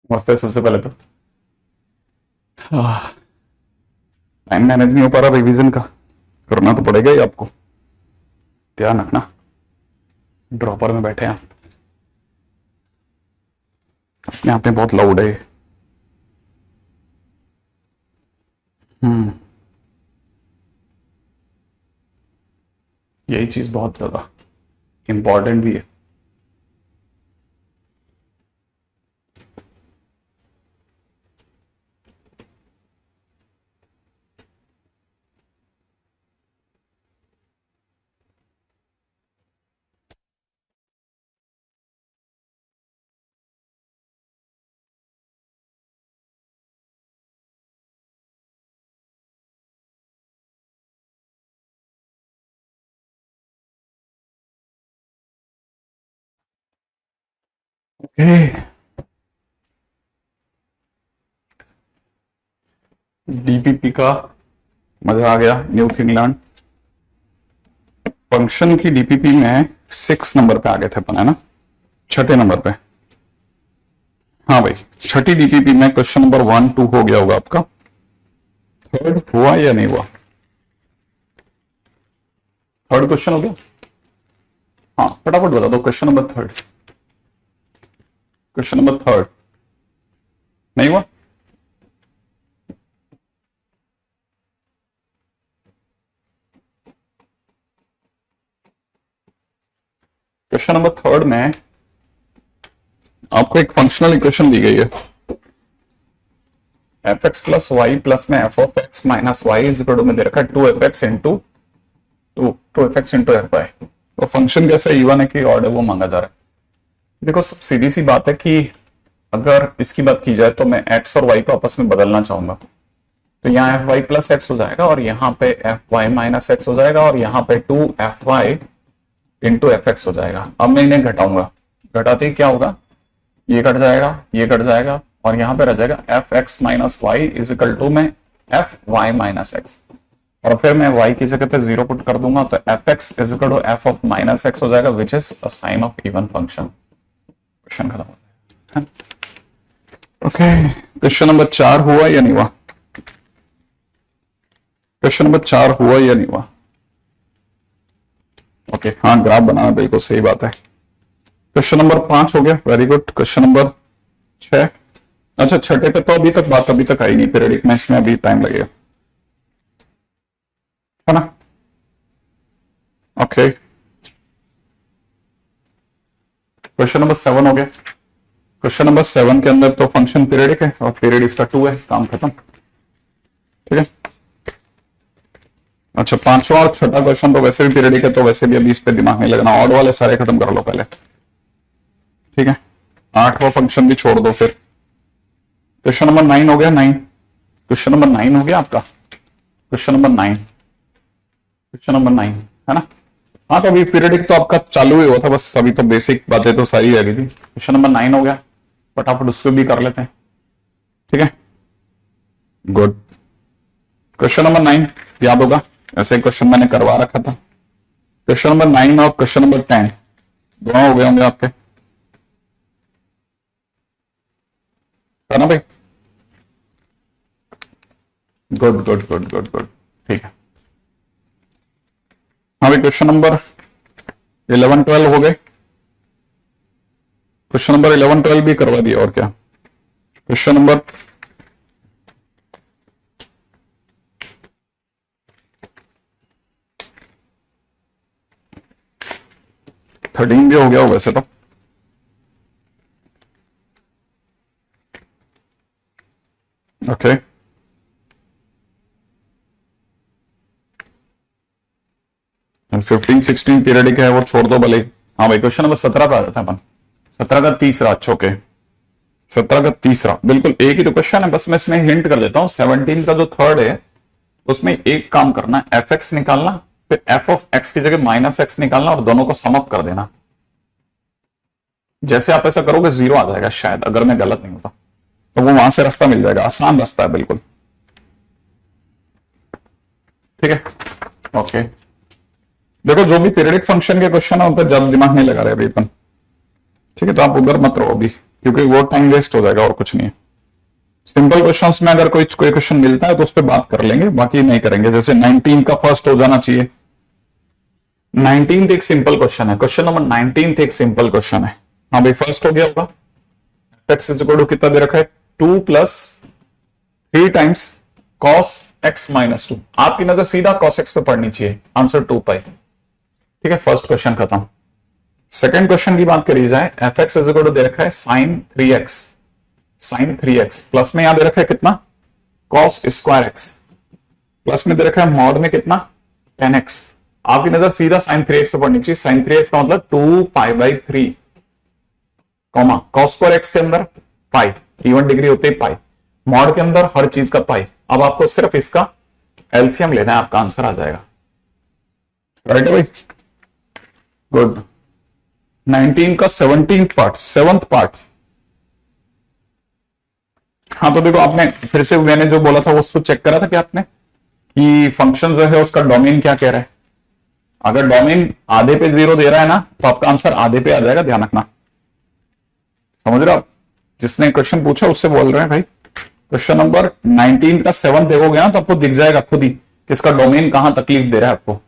मस्त है। सबसे पहले तो टाइम मैनेज नहीं हो पा रहा रिवीजन का, करना तो पड़ेगा ही आपको, ध्यान रखना। ड्रॉपर में बैठे हैं आप, अपने आप में बहुत लाउड है। हम्म, यही चीज बहुत ज्यादा इंपॉर्टेंट भी है। ओके, डीपीपी का मजा आ गया। New thing learn. फंक्शन की डीपीपी में 6 नंबर पे आ गए थे अपन, है ना? छठे नंबर पे। हाँ भाई, छठी डीपीपी में क्वेश्चन नंबर 1 2 हो गया होगा आपका। थर्ड हुआ या नहीं हुआ? थर्ड क्वेश्चन हो गया? हाँ, फटाफट बता दो। Question number third, question number third नहीं हुआ? क्वेश्चन नंबर थर्ड में आपको एक फंक्शनल इक्वेशन दी गई है, F X plus Y plus में F of X minus Y is equal to में दे रखा है 2f(x) into 2f(x) into F Y. तो फंक्शन कैसे इवन है कि ऑड है वो मांगा जा रहा है। देखो, सब सीधी सी बात है कि अगर इसकी बात की जाए तो मैं x और y को आपस में बदलना चाहूंगा, तो यहाँ एफ वाई प्लस एक्स हो जाएगा और यहाँ पे एफ वाई माइनस एक्स हो जाएगा और यहाँ पे 2f(y) इंटू एफ एक्स हो जाएगा। अब मैं इन्हें घटाऊंगा, घटाते ही क्या होगा, ये कट जाएगा, ये कट जाएगा और यहां पे रह जाएगा F X minus Y is equal to में एफ वाई माइनस एक्स। और फिर मैं y की जगह पे 0 पुट कर दूंगा तो F x is equal to F of minus X हो जाएगा, which is a sign of even function. Question खत्म। ओके, क्वेश्चन नंबर 4 हुआ या नहीं हुआ? क्वेश्चन नंबर 4 हुआ या नहीं हुआ? ओके, हाँ, ग्राफ बनाना बिल्कुल सही बात है। क्वेश्चन नंबर 5 हो गया, वेरी गुड। क्वेश्चन नंबर 6, अच्छा छठे पे तो अभी तक आई नहीं, पीरियडिक में इसमें अभी टाइम लगेगा, है ना? ओके, क्वेश्चन नंबर 7 हो गया। क्वेश्चन नंबर 7 के अंदर तो फंक्शन पीरियडिक है और पीरियड इसका 2 है, काम खत्म। ठीक है, अच्छा पांचवा और छठा क्वेश्चन तो वैसे भी पीरियडिक है, तो वैसे भी अभी इस पे दिमाग नहीं लगना, ऑड वाले सारे खत्म कर लो पहले। ठीक है, 8वां फंक्शन भी छोड़ दो फिर। क्वेश्चन नंबर 9 हो गया, 9। क्वेश्चन नंबर 9 हो गया आपका, क्वेश्चन नंबर 9, क्वेश्चन नंबर 9, है ना? हाँ, तो अभी पीरियडिक तो आपका चालू ही हुआ था, बस अभी तो बेसिक बातें तो सारी रह गई थी। क्वेश्चन नंबर 9 हो गया, फटाफट उसको भी कर लेते हैं। ठीक है, गुड। क्वेश्चन नंबर 9 याद होगा, ऐसे क्वेश्चन मैंने करवा रखा था। क्वेश्चन नंबर 9 और क्वेश्चन नंबर 10 दोनों हो गए होंगे आपके, है ना भाई? Good good good good good, ठीक है। हाँ भाई, क्वेश्चन नंबर 11 12 हो गए। क्वेश्चन नंबर 11 12 भी करवा दिया, और क्या। क्वेश्चन नंबर 13 भी हो गया हो वैसे तो। ओके, 15 16 पीरियडिक है, वो छोड़ दो भले। हाँ भाई, क्वेश्चन नंबर 17 पे आ जाता है अपन। 17 का तीसरा, अच्छा ओके, 17 का तीसरा बिल्कुल एक ही तो क्वेश्चन है, बस मैं इसमें हिंट कर देता हूं। 17 का जो थर्ड है उसमें एक काम करना, एफ एक्स निकालना, फिर एफ ऑफ एक्स की जगह माइनस एक्स निकालना और दोनों को सम अप कर देना। जैसे आप ऐसा करोगे 0 आ जाएगा शायद, अगर मैं गलत नहीं होता तो वो वहां से रास्ता मिल जाएगा, आसान रास्ता है बिल्कुल। ठीक है, ओके। देखो, जो भी पीरियडिक फंक्शन के क्वेश्चन है उन पर ज्यादा दिमाग नहीं लगा रहे अभी अपन। ठीक है, तो आप उधर मत रहो अभी, क्योंकि वो टाइम वेस्ट हो जाएगा और कुछ नहीं है। सिंपल क्वेश्चंस में अगर कोई क्वेश्चन मिलता है तो उस पर बात कर लेंगे, बाकी नहीं करेंगे। जैसे 19 का फर्स्ट हो जाना चाहिए। 19th एक सिंपल क्वेश्चन है, क्वेश्चन नंबर 19th एक सिंपल क्वेश्चन है। हाँ भाई, फर्स्ट हो गया होगा। एक्स इज इक्वल टू कितना दे रखा है, 2 plus 3 times cos x minus 2। आपकी नजर सीधा कॉस एक्स पे पड़नी चाहिए, आंसर 2 पाई। ठीक है, फर्स्ट क्वेश्चन खत्म। सेकेंड क्वेश्चन की बात करी जाए, F x is equal to दे रखा है sign 3x, sign 3x plus में यहां दे रखा है कितना, कॉस स्क्वायर एक्स, प्लस में दे रखा है मॉड में कितना 10x। आपकी नजर सीधा साइन 3x पे पड़नी चाहिए। साइन 3x का मतलब 2 pi by 3 comma cos square x के अंदर पाई, इवन डिग्री होते ही पाई, मॉड के अंदर हर चीज का पाई। अब आपको सिर्फ इसका एलसीएम लेना है, आपका आंसर आ जाएगा। राइट है भाई, गुड। 19 का 17th पार्ट, 7th पार्ट। हाँ तो देखो, आपने फिर से मैंने जो बोला था उसको चेक करा था क्या आपने, कि फंक्शन जो है उसका डोमेन क्या कह रहा है। अगर डोमेन आधे पे 0 दे रहा है ना, तो आपका आंसर आधे पे आ जाएगा, ध्यान रखना। समझ रहे हो आप, जिसने क्वेश्चन पूछा उससे बोल रहे हैं भाई। क्वेश्चन नंबर 19 का 7 देखोगे ना तो आपको दिख जाएगा खुद ही कि इसका डोमेन कहां तकलीफ दे रहा है आपको।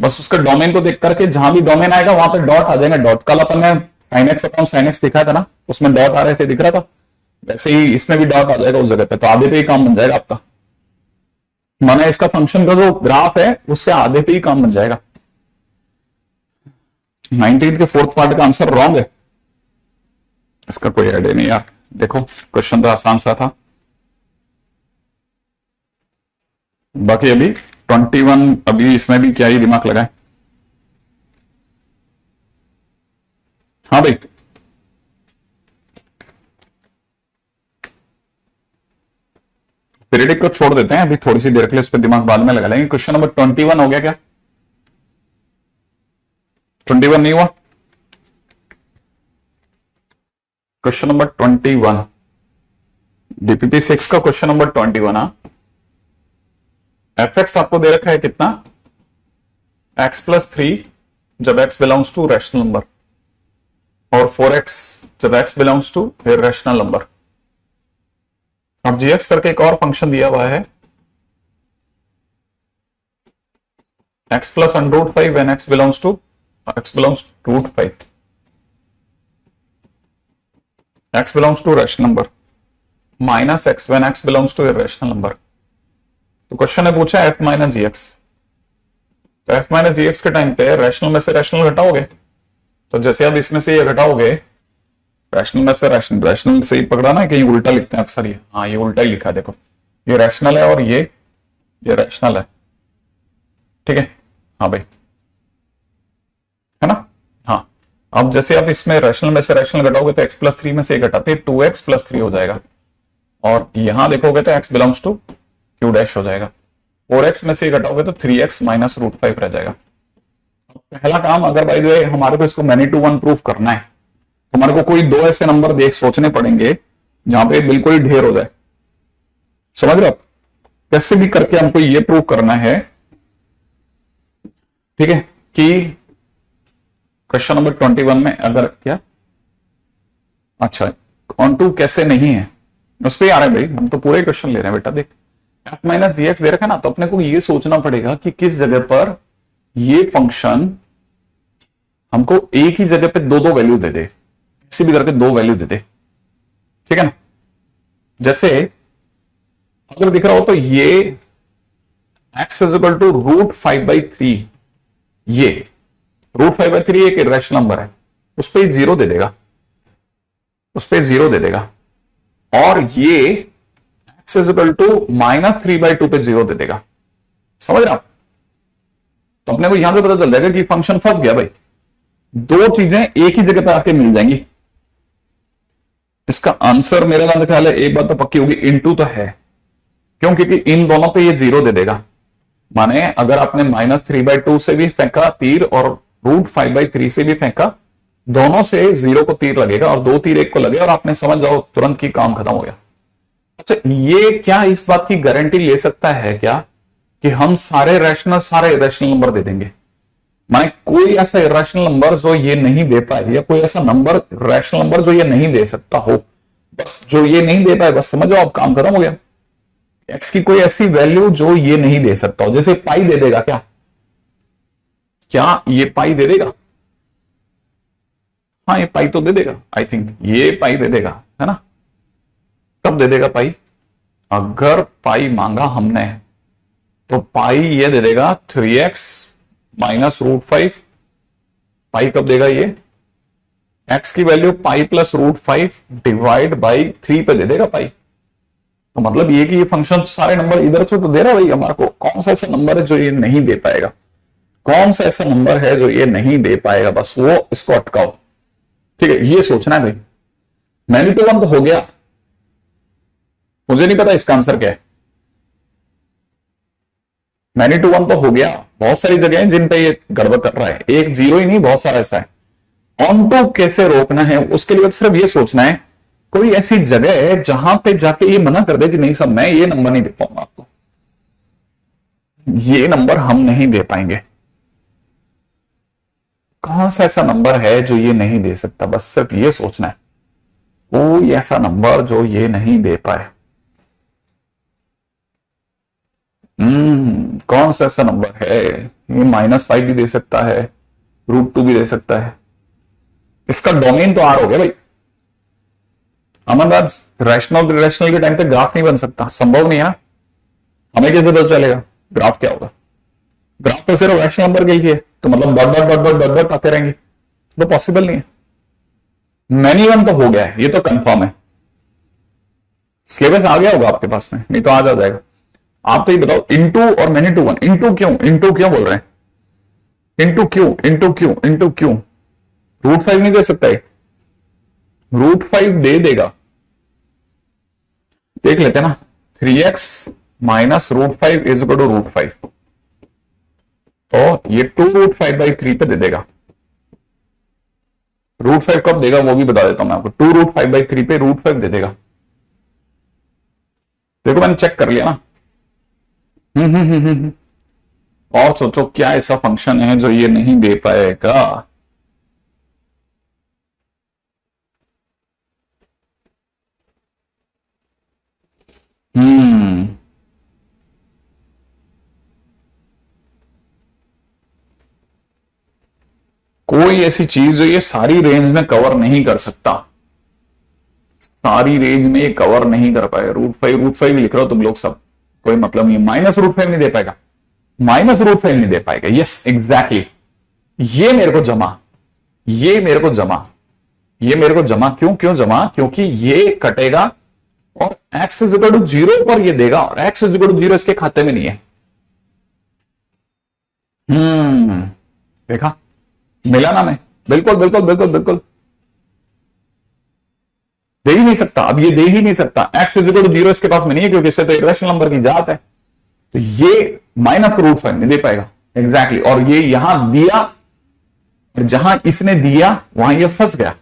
बस उसका डोमेन को देख करके जहां भी डोमेन आएगा वहां पर डॉट आ जाएगा। डॉट कल अपन ने sine x upon sine x दिखाया था ना, उसमें डॉट आ रहे थे, दिख रहा था, वैसे ही इसमें भी डॉट आ जाएगा उस जगह पे, तो आधे पे ही काम बन जाएगा आपका। माना इसका फंक्शन का जो ग्राफ है उससे आधे पे ही काम बन जाएगा। 19 के 4th पार्ट का आंसर रॉन्ग है, इसका कोई आइडिया नहीं यार। देखो क्वेश्चन तो आसान सा था। बाकी अभी 21, अभी इसमें भी क्या ही दिमाग लगाए। हाँ भाई, पीरियडिक को छोड़ देते हैं अभी, थोड़ी सी देर के लिए उस पर दिमाग बाद में लगा लेंगे। क्वेश्चन नंबर 21 हो गया क्या, 21 नहीं हुआ। क्वेश्चन नंबर 21, डीपीपी 6 का क्वेश्चन नंबर 21। हाँ, एफ एक्स आपको दे रखा है कितना, x प्लस 3 जब x belongs to rational number, और 4x जब x belongs to irrational number. और gx करके एक और फंक्शन दिया हुआ है, x plus under 5 when x belongs to root 5, x belongs to rational number, minus x when x belongs to irrational number. तो क्वेश्चन ने पूछा f माइनस जी एक्स, तो f माइनस जी एक्स के time पे rational में से rational घटाओगे, तो जैसे आप इसमें से ये घटाओगे, रैशनल में से रैशनल से ही पकड़ाना है, कहीं उल्टा लिखते हैं अक्सर ये। हाँ, ये उल्टा ही लिखा है, देखो ये रैशनल है और ये रैशनल है। ठीक है, हाँ भाई, है ना। हाँ, अब जैसे आप इसमें रैशनल में से रैशनल घटाओगे तो x प्लस 3 में से घटाते 2x प्लस 3 हो जाएगा, और यहां देखोगे तो x belongs to Q dash हो जाएगा। 4x में से घटाओगे तो 3x माइनस रूट 5 रह जाएगा। पहला काम, अगर बाय द वे हमारे को इसको मैनी टू वन प्रूफ करना है, तो हमारे को कोई दो ऐसे नंबर देख सोचने पड़ेंगे जहां पे बिल्कुल ही ढेर हो जाए। समझ रहे हो आप, कैसे भी करके हमको ये प्रूव करना है, ठीक है, कि क्वेश्चन नंबर 21 में अगर क्या, अच्छा ऑन टू कैसे नहीं है उस पर आ रहा है भाई, हम तो पूरे क्वेश्चन ले रहे हैं बेटा। देख, एफ माइनस जी एक्स दे रखा है ना, तो अपने को ये सोचना पड़ेगा कि किस जगह पर ये फंक्शन हमको एक ही जगह पे दो दो वैल्यू दे दे, किसी भी करके दो वैल्यू दे दे। ठीक है ना, जैसे अगर दिख रहा हो तो ये X is equal to root 5/3, ये रूट 5/3 एक इरेशनल नंबर है, उस पर 0 दे देगा, उस पर 0 दे देगा, और ये एक्स इज इक्वल टू -3/2 पे 0 दे देगा। समझ रहे आप, तो अपने को यहां से पता चल जाएगा कि फंक्शन फंस गया भाई, दो चीजें एक ही जगह पर आके मिल जाएंगी। इसका आंसर मेरा ख्याल है, एक बात तो पक्की होगी, इनटू तो है, क्यों, क्योंकि इन दोनों पे ये 0 दे देगा। माने अगर आपने -3/2 से भी फेंका तीर और रूट 5/3 से भी फेंका, दोनों से 0 को तीर लगेगा और दो तीर एक को लगे, और आपने समझ जाओ तुरंत की काम खत्म हो गया। अच्छा, ये क्या इस बात की गारंटी ले सकता है क्या कि हम सारे रैशनल सारे इरेशनल नंबर दे देंगे? माने कोई ऐसा इरेशनल नंबर जो ये नहीं दे पाए, या कोई ऐसा नंबर रैशनल नंबर जो ये नहीं दे सकता हो, बस जो ये नहीं दे पाए, बस समझो आप काम खत्म हो गया। एक्स की कोई ऐसी वैल्यू जो ये नहीं दे सकता हो, जैसे पाई दे देगा क्या? क्या ये पाई दे देगा? हाँ, ये पाई तो दे देगा, आई थिंक ये पाई दे देगा, है ना? कब दे देगा पाई? अगर पाई मांगा हमने तो पाई ये दे देगा 3x माइनस √5। पाई कब देगा ये? x की value pi plus √5 divide by 3 पे दे देगा पाई। तो मतलब ये कि ये फंक्शन सारे नंबर इधर से तो दे रहा है भाई हमारे को। कौन सा ऐसा नंबर है जो ये नहीं दे पाएगा? कौन सा ऐसा नंबर है जो ये नहीं दे पाएगा? बस वो इसको अटकाओ, ठीक है? ये सोचना है भाई। मैनी टू वन तो हो गया, मुझे नहीं पता इसका आंसर क्या है। मैनी टू वन तो हो गया, बहुत सारी जगह हैं जिन पे ये गड़बड़ कर रहा है। एक जीरो ही नहीं, बहुत सारा ऐसा है। ऑन टू कैसे रोकना है उसके लिए सिर्फ ये सोचना है कोई ऐसी जगह है जहां पे जाके ये मना कर दे कि नहीं सब मैं ये नंबर नहीं दे पाऊंगा आपको, ये नंबर हम नहीं दे पाएंगे। कौन सा ऐसा नंबर है जो ये नहीं दे सकता? बस सिर्फ ये सोचना है कोई ऐसा नंबर जो ये नहीं दे पाए। कौन सा ऐसा नंबर है? ये -5 भी दे सकता है, √2 भी दे सकता है। इसका डोमेन तो आर हो गया भाई। अमरनाथ, रैशनल रिलेशनल के टाइम पे ग्राफ नहीं बन सकता, संभव नहीं है ना। हमें कैसे पता चलेगा ग्राफ क्या होगा? ग्राफ तो सिर्फ रैशनल नंबर के ही है, तो मतलब dot dot dot dot dot dot आते रहेंगे, तो पॉसिबल नहीं है। मैनी वन तो हो गया है, ये तो कंफर्म है। सिलेबस आ गया होगा आपके पास में, नहीं तो आ जाएगा। आप तो ये बताओ इनटू और मैनी टू वन, इनटू क्यों बोल रहे हैं? इनटू क्यों? √5 नहीं दे सकता है? √5 दे देगा, देख लेते ना। 3x minus √5 is equal to √5, तो ये 2√5/3 पे दे देगा। √5 कब देगा वो भी बता देता हूं मैं आपको। 2√5/3 पे √5 दे देगा। देखो मैंने चेक कर लिया ना। और सोचो क्या ऐसा फंक्शन है जो ये नहीं दे पाएगा? कोई ऐसी चीज जो ये सारी रेंज में कवर नहीं कर सकता, सारी रेंज में ये कवर नहीं कर पाएगा। √5 लिख रहे हो तुम लोग सब, कोई मतलब नहीं। -√5 नहीं दे पाएगा, -√5 नहीं दे पाएगा। यस एग्जैक्टली, ये मेरे को जमा, क्यों जमा? क्योंकि ये कटेगा और x इज इक्वल टू 0 पर ये देगा, और x इज इक्वल टू 0 इसके खाते में नहीं है। देखा, मिला ना? मैं बिल्कुल दे ही नहीं सकता। अब ये दे ही नहीं सकता, x इज इक्वल टू 0 इसके पास में नहीं है, क्योंकि इससे तो इरेशनल नंबर की जात है। तो ये माइनस का √5 नहीं दे पाएगा एग्जैक्टली। और ये यहां दिया, और जहां इसने दिया वहां ये फंस गया।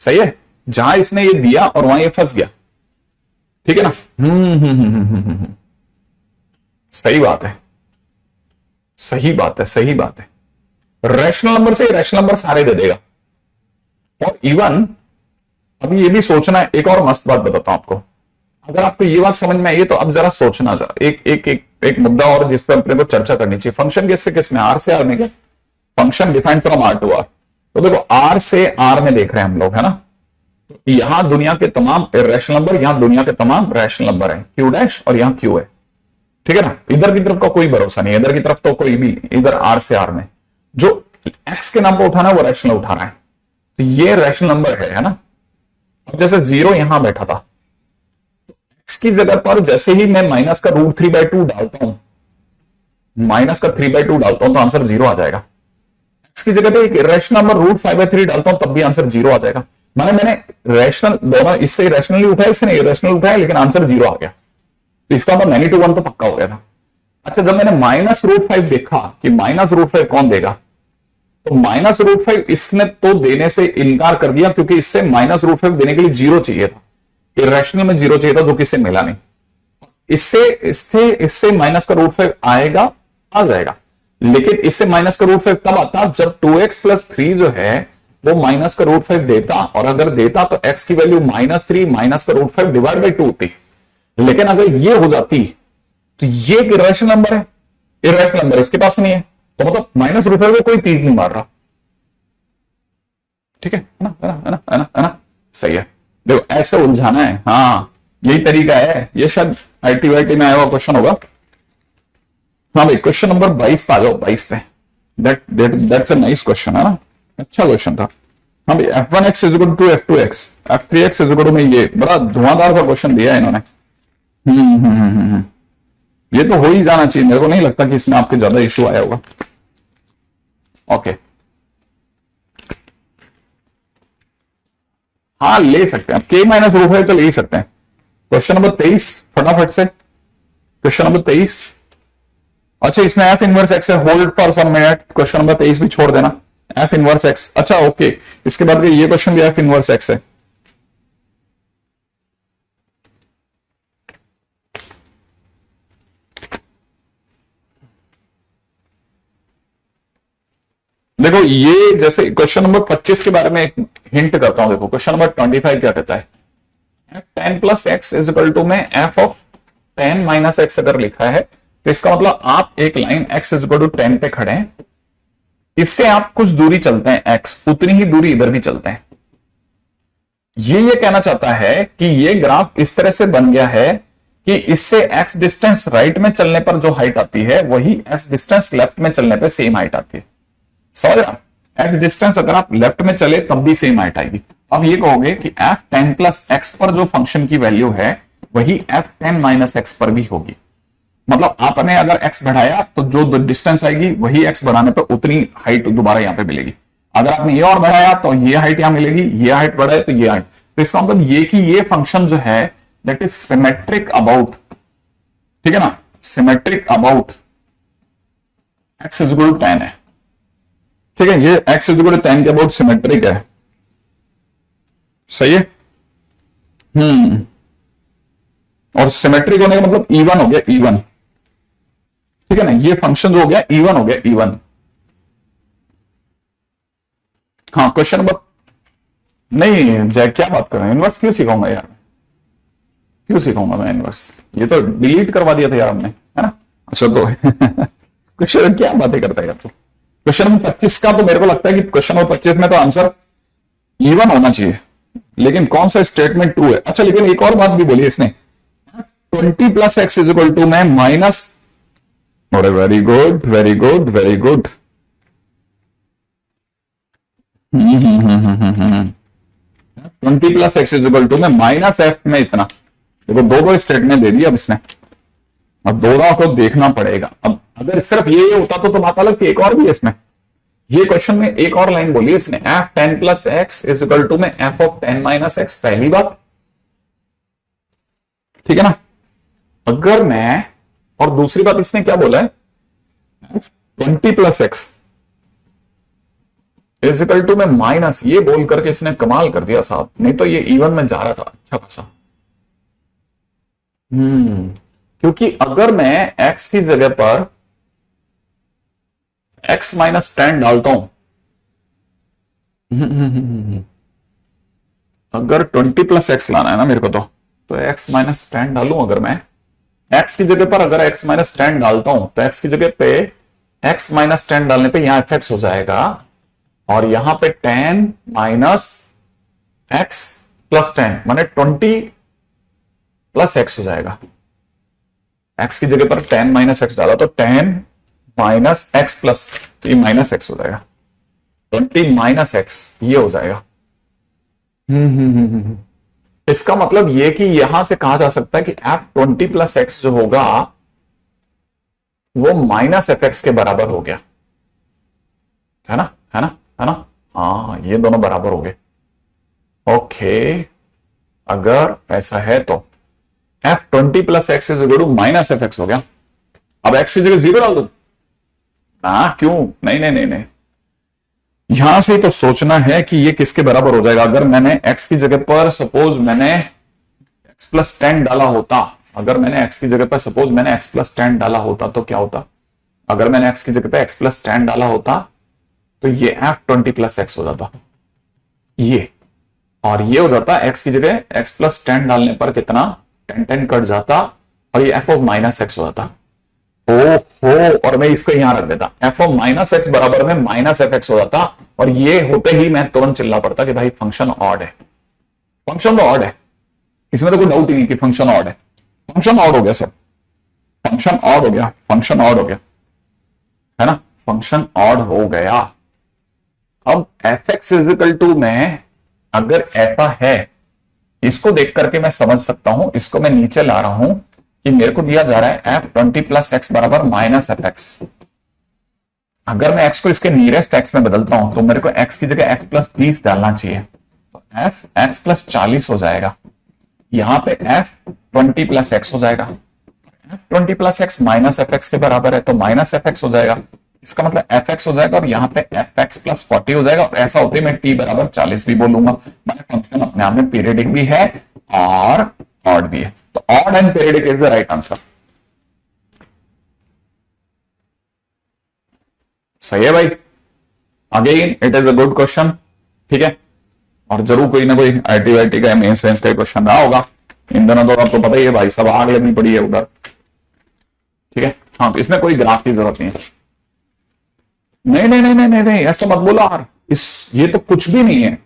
सही है, जहां इसने ये दिया और वहां ये फंस गया, ठीक है ना? सही बात है। रैशनल नंबर से रैशनल नंबर सारे दे देगा। और इवन अभी ये भी सोचना है, एक और मस्त बात बताता हूं आपको। अगर आपको ये बात समझ में आई है तो अब जरा सोचना, जरा एक मुद्दा और जिस पर अपने को चर्चा करनी चाहिए। फंक्शन किस में? आर से आर में क्या? Function defined from R to R. तो देखो आर से आर में देख रहे हैं हम लोग, है ना? यहां दुनिया के तमाम इरेशनल नंबर, यहां दुनिया के तमाम रैशनल नंबर है, Q' और यहां Q है, ठीक है ना? इधर की तरफ का कोई भरोसा नहीं, इधर की तरफ तो कोई भी नहीं। इधर आर से आर में जो एक्स के नाम पर उठाना है वो रैशनल उठाना है। तो ये रैशनल नंबर है ना? अब जैसे 0 यहां बैठा था, एक्स की जगह पर जैसे ही मैं माइनस का √3/2 डालता हूं, तो आंसर 0 आ जाएगा। एक्स की जगह पे एक रैशनल नंबर √5/3 डालता हूं तब भी आंसर 0 आ जाएगा। मैंने रैशनल दोनों, इससे रैशनली उठाया, इससे नहीं रैशनल उठाया, लेकिन आंसर 0 आ गया। तो इसका मतलब मैनी टू वन तो पक्का हो गया था। अच्छा, जब मैंने -√5 देखा कि -√5 कौन देगा, तो -√5 इसने तो देने से इनकार कर दिया, क्योंकि इससे -√5 देने के लिए 0 चाहिए था, इरेशनल में 0 चाहिए था, जो किसे मिला नहीं। इससे माइनस का √5 आएगा, आ जाएगा। लेकिन इससे माइनस का रूट 5 तब आता जब 2x+3 जो है वो माइनस का रूट 5 देता, और अगर देता तो x की वैल्यू -3 माइनस का रूट 5 डिवाइड बाई 2 होती। लेकिन अगर ये हो जाती तो ये एक इरेशनल नंबर है, इरेशनल नंबर इसके पास नहीं है, तो मतलब माइनस रूट 5 को कोई तीर नहीं मार रहा। ठीक है ना, है ना, है ना, है ना, है ना, सही है। देखो ऐसे उलझाना है, हाँ यही तरीका है। ये शायद IIT में आया हुआ क्वेश्चन होगा। हाँ भाई क्वेश्चन नंबर 22 पे आ जाओ, 22 पे। दैट्स अ नाइस क्वेश्चन, है ना, अच्छा क्वेश्चन था। हाँ भाई f1x is equal to f2x, f3x is equal to में, ये बड़ा धुआंधार सा क्वेश्चन दिया है इन्होंने। ये तो हो ही जाना चाहिए, मेरे को नहीं लगता कि इसमें आपके ज्यादा इश्यू आया होगा। ओके हाँ ले सकते हैं, k माइनस रूट 5 तो ले ही सकते हैं। क्वेश्चन नंबर 23 फटाफट से, क्वेश्चन नंबर 23। अच्छा इसमें f इनवर्स x है, hold for some minute, question number 23 भी छोड़ देना। f इनवर्स x, अच्छा ओके, इसके बाद ये क्वेश्चन भी f इनवर्स x है। देखो ये जैसे क्वेश्चन नंबर 25 के बारे में एक हिंट करता हूं। देखो क्वेश्चन नंबर 25 क्या कहता है, f10+x इज इक्वल टू में f ऑफ 10 माइनस x अगर लिखा है तो इसका मतलब आप एक line x is equal to 10 पे खड़े हैं, इससे आप कुछ दूरी चलते हैं x, उतनी ही दूरी इधर भी चलते हैं। ये कहना चाहता है कि ये ग्राफ इस तरह से बन गया है कि इससे x डिस्टेंस राइट में चलने पर जो हाइट आती है वही x डिस्टेंस लेफ्ट में चलने पर सेम हाइट आती है। समझ रहा, x डिस्टेंस अगर आप लेफ्ट में चले तब भी सेम हाइट आएगी। अब ये कहोगे कि f10+x पर जो फंक्शन की वैल्यू है वही f10-x पर भी होगी। मतलब आपने अगर x बढ़ाया तो जो डिस्टेंस आएगी वही x बढ़ाने पर उतनी हाइट दोबारा यहां पे मिलेगी। अगर आपने ये और बढ़ाया तो ये हाइट यहां मिलेगी, ये हाइट बढ़ाए तो ये हाइट। तो इसका मतलब ये कि ये फंक्शन जो है दैट इज सिमेट्रिक अबाउट, ठीक है ना, symmetric about x is equal to 10 है। ठीक है, ये x इज इक्वल टू 10 के अबाउट सिमेट्रिक है। सही है। और सिमेट्रिक होने का मतलब इवन हो गया, इवन। ठीक है ना, ये फंक्शन जो हो गया इवन हो गया, इवन। हाँ क्वेश्चन नंबर, नहीं जय क्या बात कर रहे हैं, इनवर्स क्यों सिखाऊंगा यार, क्यों सिखाऊंगा मैं इनवर्स, ये तो डिलीट करवा दिया था यार हमने, है ना। अच्छा तो क्वेश्चन क्या बातें करता है यार तू। क्वेश्चन नंबर 25 का तो मेरे को लगता है कि क्वेश्चन नंबर 25 में तो आंसर इवन होना चाहिए, लेकिन कौन सा स्टेटमेंट ट्रू है। अच्छा लेकिन एक और बात भी बोली इसने, 20+x इज इक्वल टू में माइनस, और very good very good very good. 20+x is equal to में माइनस f में इतना। देखो दो स्टेटमेंट दे दिया अब इसने, अब दोनों को देखना पड़ेगा। अब अगर सिर्फ ये होता तो बात अलग थी, एक और भी है इसमें। ये क्वेश्चन में एक और लाइन बोली इसने, f10+x इज इक्वल टू में f ऑफ 10-x, पहली बात। ठीक है ना। अगर मैं, और दूसरी बात इसने क्या बोला है, 20+x इज इक्वल टू में माइनस, ये बोल करके इसने कमाल कर दिया साहब, नहीं तो ये इवन में जा रहा था अच्छा खासा। क्योंकि अगर मैं x की जगह पर x माइनस 10 डालता हूं, अगर 20+x लाना है ना मेरे को, तो x माइनस 10 डालूं। अगर मैं x की जगह पर अगर x माइनस 10 डालता हूं तो x की जगह पे x माइनस 10 डालने पे यहां fx हो जाएगा, और यहां पे 10 माइनस x प्लस 10 माने 20 प्लस x हो जाएगा। x की जगह पर 10 माइनस x डाला तो 10 माइनस x प्लस, तो ये माइनस x हो जाएगा, 20 माइनस x ये हो जाएगा। इसका मतलब ये कि यहां से कहा जा सकता है कि f20+x जो होगा वो माइनस fx के बराबर हो गया, है ना, है ना, है ना। हाँ ये दोनों बराबर हो गए। ओके अगर ऐसा है तो f20+x is equal to minus fx हो गया। अब x की जगह 0 डाल दो ना, क्यों, नहीं नहीं नहीं नहीं, यहां से तो सोचना है कि ये किसके बराबर हो जाएगा। अगर मैंने x की जगह पर सपोज मैंने x प्लस 10 डाला होता, अगर मैंने x की जगह पर सपोज मैंने x प्लस 10 डाला होता तो क्या होता। अगर मैंने x की जगह पे x प्लस 10 डाला होता तो ये f20 प्लस एक्स हो जाता, ये, और ये हो जाता x की जगह x प्लस 10 डालने पर कितना 10 कट जाता और ये f ऑफ माइनस एक्स हो जाता। ओहो, और मैं इसको यहां रख देता, f ऑफ माइनस एक्स बराबर में माइनस एफ एक्स हो जाता, और ये होते ही मैं तुरंत चिल्ला पड़ता कि भाई फंक्शन ऑड है, फंक्शन तो ऑड है, इसमें तो कोई डाउट ही नहीं कि फंक्शन ऑड है। फंक्शन ऑड हो गया सर, फंक्शन ऑड हो गया, फंक्शन ऑड हो गया, है ना, फंक्शन ऑड हो गया। अब एफ एक्स इजिकल टू में अगर ऐसा है, इसको देख करके मैं समझ सकता हूं, इसको मैं नीचे ला रहा हूं कि मेरे को दिया जा रहा है f20 प्लस एक्स बराबर माइनस एफ एक्स। अगर मैं x को इसके नियरेस्ट x में बदलता हूं तो मेरे को x की जगह x प्लस 20 डालना चाहिए, तो f x प्लस 40 हो जाएगा, यहां पे f20 प्लस एक्स हो जाएगा, f20 plus x minus F x के बराबर है तो माइनस एफ एक्स हो जाएगा, इसका मतलब एफ एक्स हो जाएगा और यहाँ पे एफ एक्स प्लस 40 हो जाएगा, और ऐसा होते मैं t बराबर 40 भी बोलूंगा, मैंने फंक्शन अपने आप में पीरियडिक भी है और ऑड भी है, तो odd and periodic is the right answer. सही है भाई, again it is a good question, ठीक है, और जरूर कोई ना कोई आईटी वाईटी का मेंस वेंस का क्वेश्चन रहा होगा, इन दोनों तो आपको पता ही है भाई, सब आग लगनी पड़ी है उधर, ठीक है। हाँ, तो इसमें कोई ग्राफ की जरूरत नहीं है, नहीं नहीं नहीं नहीं नहीं, ऐसा मत बोलो यार, ये तो कुछ भी नहीं है,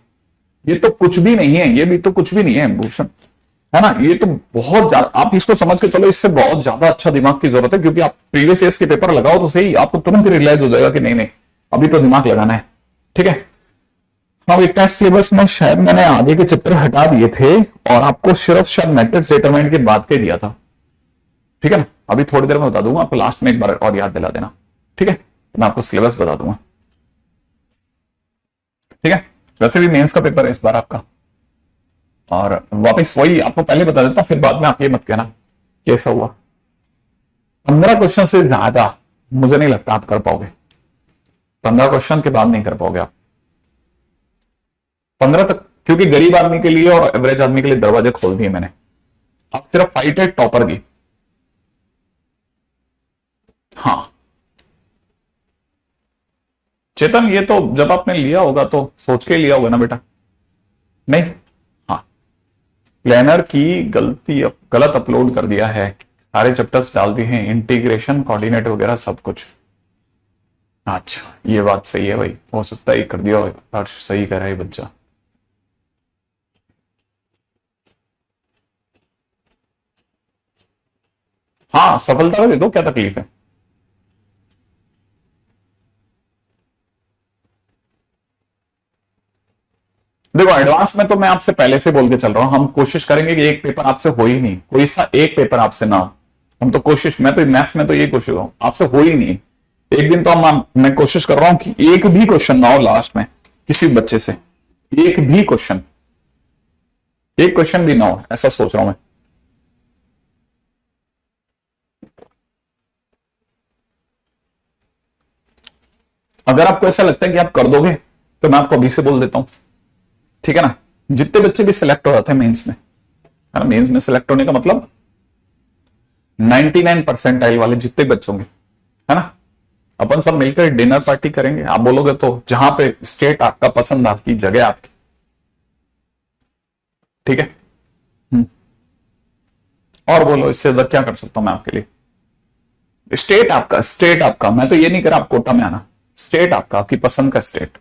ये तो कुछ भी नहीं है, ये भी तो कुछ भी नहीं है भूषण, है ना, ये तो बहुत ज्यादा, आप इसको समझ के चलो, इससे बहुत ज्यादा अच्छा दिमाग की जरूरत है, क्योंकि आप प्रीवियस ईयर्स के पेपर लगाओ तो सही, आपको तुरंत रियलाइज हो जाएगा कि नहीं नहीं अभी तो दिमाग लगाना है, ठीक है। अब एक टेस्ट सिलेबस में शायद मैंने आगे के चैप्टर हटा दिए थे और आपको सिर्फ शायद मैट्रिक्स डिटरमिनेंट के बाद के दिया था, ठीक है ना, अभी थोड़ी देर में बता दूंगा आपको, लास्ट में एक बार और याद दिला देना, ठीक है, मैं आपको सिलेबस बता दूंगा, ठीक है। वैसे भी मेंस का पेपर है इस बार आपका, और वापस वही आपको पहले बता देता हूं, फिर बाद में आप ये मत कहना कैसा हुआ। 15 क्वेश्चन से ज्यादा मुझे नहीं लगता आप कर पाओगे, 15 क्वेश्चन के बाद नहीं कर पाओगे आप, 15 तक, क्योंकि गरीब आदमी के लिए और एवरेज आदमी के लिए दरवाजे खोल दिए मैंने, आप सिर्फ फाइट है टॉपर की। हाँ चेतन, ये तो जब आपने लिया होगा तो सोच के लिया होगा ना बेटा, नहीं, हाँ, प्लानर की गलत अपलोड कर दिया है, सारे चैप्टर्स डाल दिए हैं, इंटीग्रेशन कोऑर्डिनेट वगैरह सब कुछ, अच्छा ये बात सही है भाई, हो सकता है कर दिया हो, सही कर रहा है बच्चा, हाँ सफलता का दे दो, क्या तकलीफ है। देखो एडवांस में तो मैं आपसे पहले से बोल के चल रहा हूं, हम कोशिश करेंगे कि एक पेपर आपसे हो ही नहीं, कोई सा एक पेपर आपसे ना हो, हम तो कोशिश, मैं तो मैथ्स में तो ये कोशिश हूं आपसे हो ही नहीं, एक दिन तो मैं कोशिश कर रहा हूं कि एक भी क्वेश्चन ना हो लास्ट में किसी बच्चे से, एक भी क्वेश्चन, एक क्वेश्चन भी ना हो, ऐसा सोच रहा हूं मैं। अगर आपको ऐसा लगता है कि आप कर दोगे तो मैं आपको अभी से बोल देता हूं, ठीक है ना, जितने बच्चे भी सिलेक्ट हो जाते हैं मेंस में, है ना, मेंस में सिलेक्ट होने का मतलब 99 परसेंटाइल वाले जितने बच्चे होंगे, है ना, अपन सब मिलकर डिनर पार्टी करेंगे, आप बोलोगे तो जहां पे स्टेट आपका पसंद, आपकी जगह आपकी, ठीक है। और बोलो इससे ज्यादा क्या कर सकता हूं मैं आपके लिए, स्टेट आपका, स्टेट आपका, मैं तो ये नहीं करा आप कोटा में आना, स्टेट आपका, आपकी पसंद का स्टेट,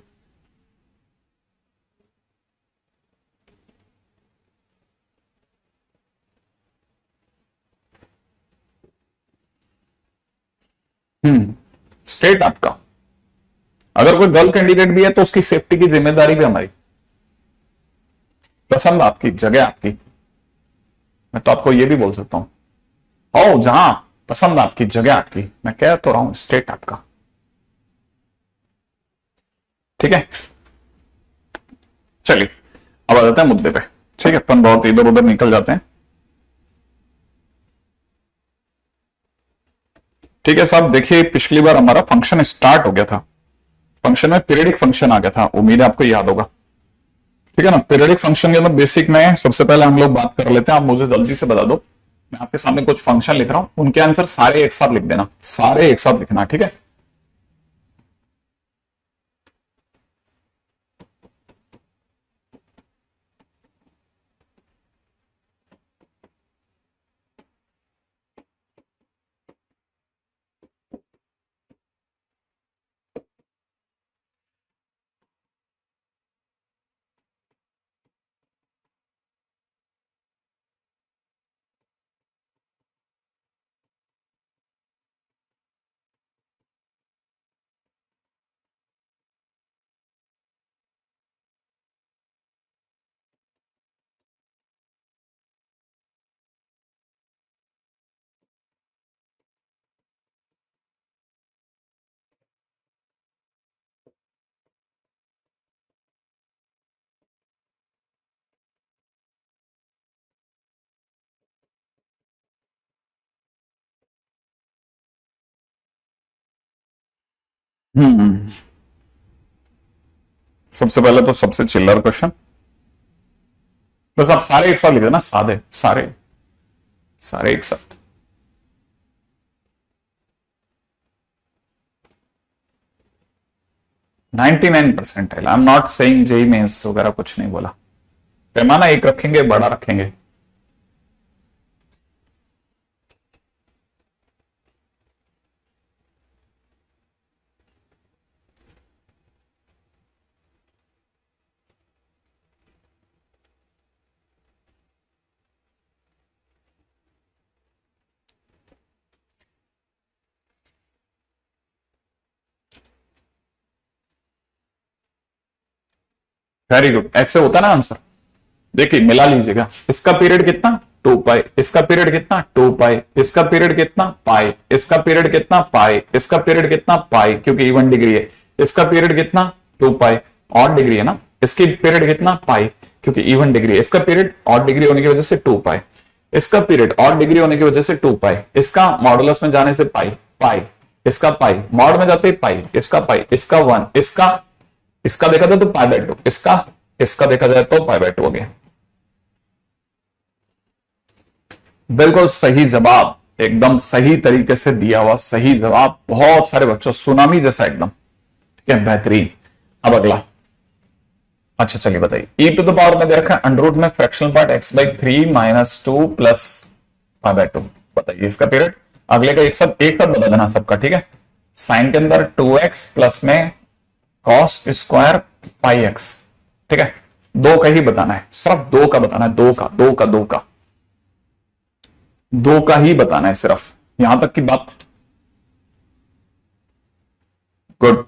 स्टेट आपका, अगर कोई गर्ल कैंडिडेट भी है तो उसकी सेफ्टी की जिम्मेदारी भी हमारी, पसंद आपकी, जगह आपकी, मैं तो आपको ये भी बोल सकता हूं, ओ जहां पसंद आपकी, जगह आपकी, मैं कह तो रहा हूं स्टेट आपका, ठीक है। चलिए अब आ जाते हैं मुद्दे पे, ठीक है, अपन बहुत इधर उधर निकल जाते हैं, ठीक है साहब। देखिए पिछली बार हमारा फंक्शन स्टार्ट हो गया था, फंक्शन में पीरियडिक फंक्शन आ गया था, उम्मीद है आपको याद होगा, ठीक है ना। पीरियडिक फंक्शन के अंदर बेसिक में सबसे पहले हम लोग बात कर लेते हैं, आप मुझे जल्दी से बता दो मैं आपके सामने कुछ फंक्शन लिख रहा हूं, उनके आंसर सारे एक साथ लिख देना, सारे एक साथ लिखना, ठीक है। हम्म। सबसे पहले तो सबसे चिल्लर क्वेश्चन, बस आप सारे एक साथ लिख देना, सारे सारे सारे एक साथ। 99% I am not saying JEE Mains वगैरह कुछ नहीं बोला। पैमाना एक रखेंगे, बड़ा रखेंगे। वेरी गुड, ऐसे होता ना आंसर। देखिए मिला लीजिएगा, इसका पीरियड कितना 2 पाई, इसका पीरियड कितना 2 पाई, इसका पीरियड कितना पाई, इसका पीरियड कितना पाई, इसका पीरियड कितना पाई क्योंकि इवन डिग्री है, इसका पीरियड कितना 2 पाई, ऑड डिग्री है ना, इसकी पीरियड कितना पाई क्योंकि इवन डिग्री है, इसका पीरियड ऑड डिग्री होने की वजह से 2 पाई, इसका पीरियड ऑड डिग्री होने की वजह से 2 पाई, इसका मॉडुलस में जाने से पाई पाई, इसका पाई मॉड में जाते ही पाई, इसका पाई, इसका 1, इसका देखा जाए तो पाई/2, इसका देखा जाए तो पाई/2 हो गया। बिल्कुल सही जवाब, एकदम सही तरीके से दिया हुआ सही जवाब, बहुत सारे बच्चों, सुनामी जैसा एकदम, ठीक है, बेहतरीन। अब अगला, अच्छा चलिए बताइए, e टू द पावर में दे रखा है अंडर में फ्रैक्शनल पार्ट x/3 - 2 प्लस पाई/2, बताइए इसका पीरियड। अगले का एक साथ बता देना सबका, ठीक है। साइन के अंदर 2x प्लस में कॉस स्क्वायर पाई x, ठीक है, दो का ही बताना है, सिर्फ दो का बताना है, दो का ही बताना है, सिर्फ यहां तक की बात। गुड,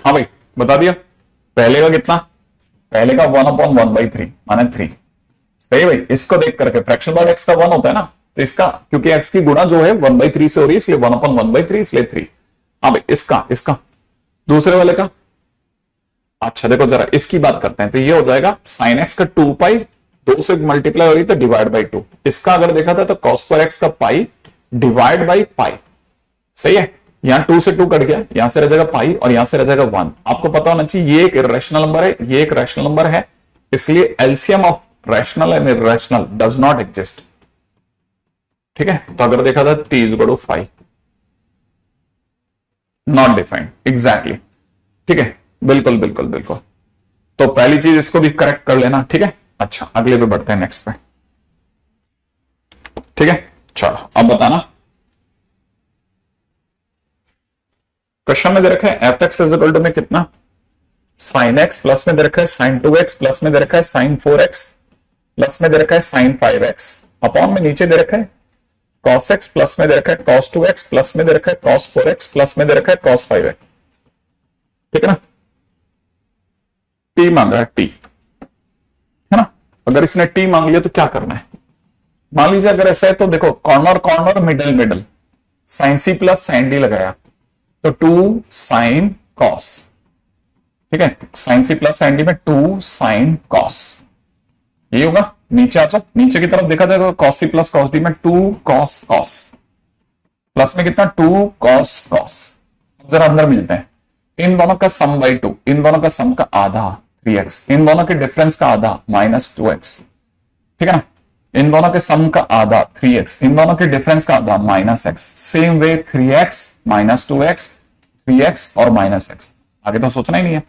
हाँ भाई बता दिया। पहले का कितना, पहले का 1/1/3 माने 3, सही भाई। इसको देख करके फ्रैक्शन पार्ट x का 1 होता है ना, तो इसका क्योंकि x की गुणा जो है 1/3 से हो रही है इसलिए 1/1/3 इसलिए 3। हाँ भाई इसका दूसरे वाले का, अच्छा देखो जरा इसकी बात करते हैं, तो ये हो जाएगा साइन x का 2 पाई, 2 से मल्टीप्लाई हो रही तो डिवाइड बाई 2। इसका अगर देखा था तो कॉस स्क्वायर x का पाई डिवाइड बाई पाई, सही है। यहां 2 से 2 कट गया, यहां से रह जाएगा पाई और यहां से रह जाएगा 1। आपको पता होना चाहिए ये एक इरेशनल नंबर है, ये एक रैशनल नंबर है, इसलिए LCM of rational and irrational does not exist, ठीक है। तो अगर देखा था t = 5, नॉट डिफाइंड एग्जैक्टली, ठीक है, बिल्कुल बिल्कुल बिल्कुल। तो पहली चीज इसको भी करेक्ट कर लेना, ठीक है। अच्छा अगले पे बढ़ते हैं, नेक्स्ट पे, ठीक है। चलो अब बताना, क्वेश्चन में दे रखा है f(x) में कितना, साइन x प्लस में दे रखा है साइन 2x प्लस में दे रखा है साइन 4x प्लस में दे रखा है साइन 5x, अपॉन में नीचे दे रखा है cos x प्लस में दे रखा है cos 2x प्लस में दे रखा है cos 4x प्लस में दे रखा है cos 5x, ठीक है ना। t मांग रहा है, t है ना। अगर इसने t मांग लिया तो क्या करना है, मान लीजिए अगर ऐसा है तो देखो corner corner middle middle, sine c plus sine d लगाया तो 2 साइन cos, ठीक है, sine c plus sine d में 2 साइन cos, ये होगा। नीचे आ जाओ, नीचे की तरफ देखा जाए तो cos c plus cos d में 2 cos cos, प्लस में कितना 2 cos cos, जरा अंदर मिलते हैं, इन दोनों का सम बाई 2, इन दोनों का सम का आधा 3x, इन दोनों के डिफरेंस का आधा -2x, ठीक है ना, इन दोनों के सम का आधा 3x, इन दोनों के डिफरेंस का आधा -x, same way 3x -2x 3x और -x, आगे तो सोचना ही नहीं है।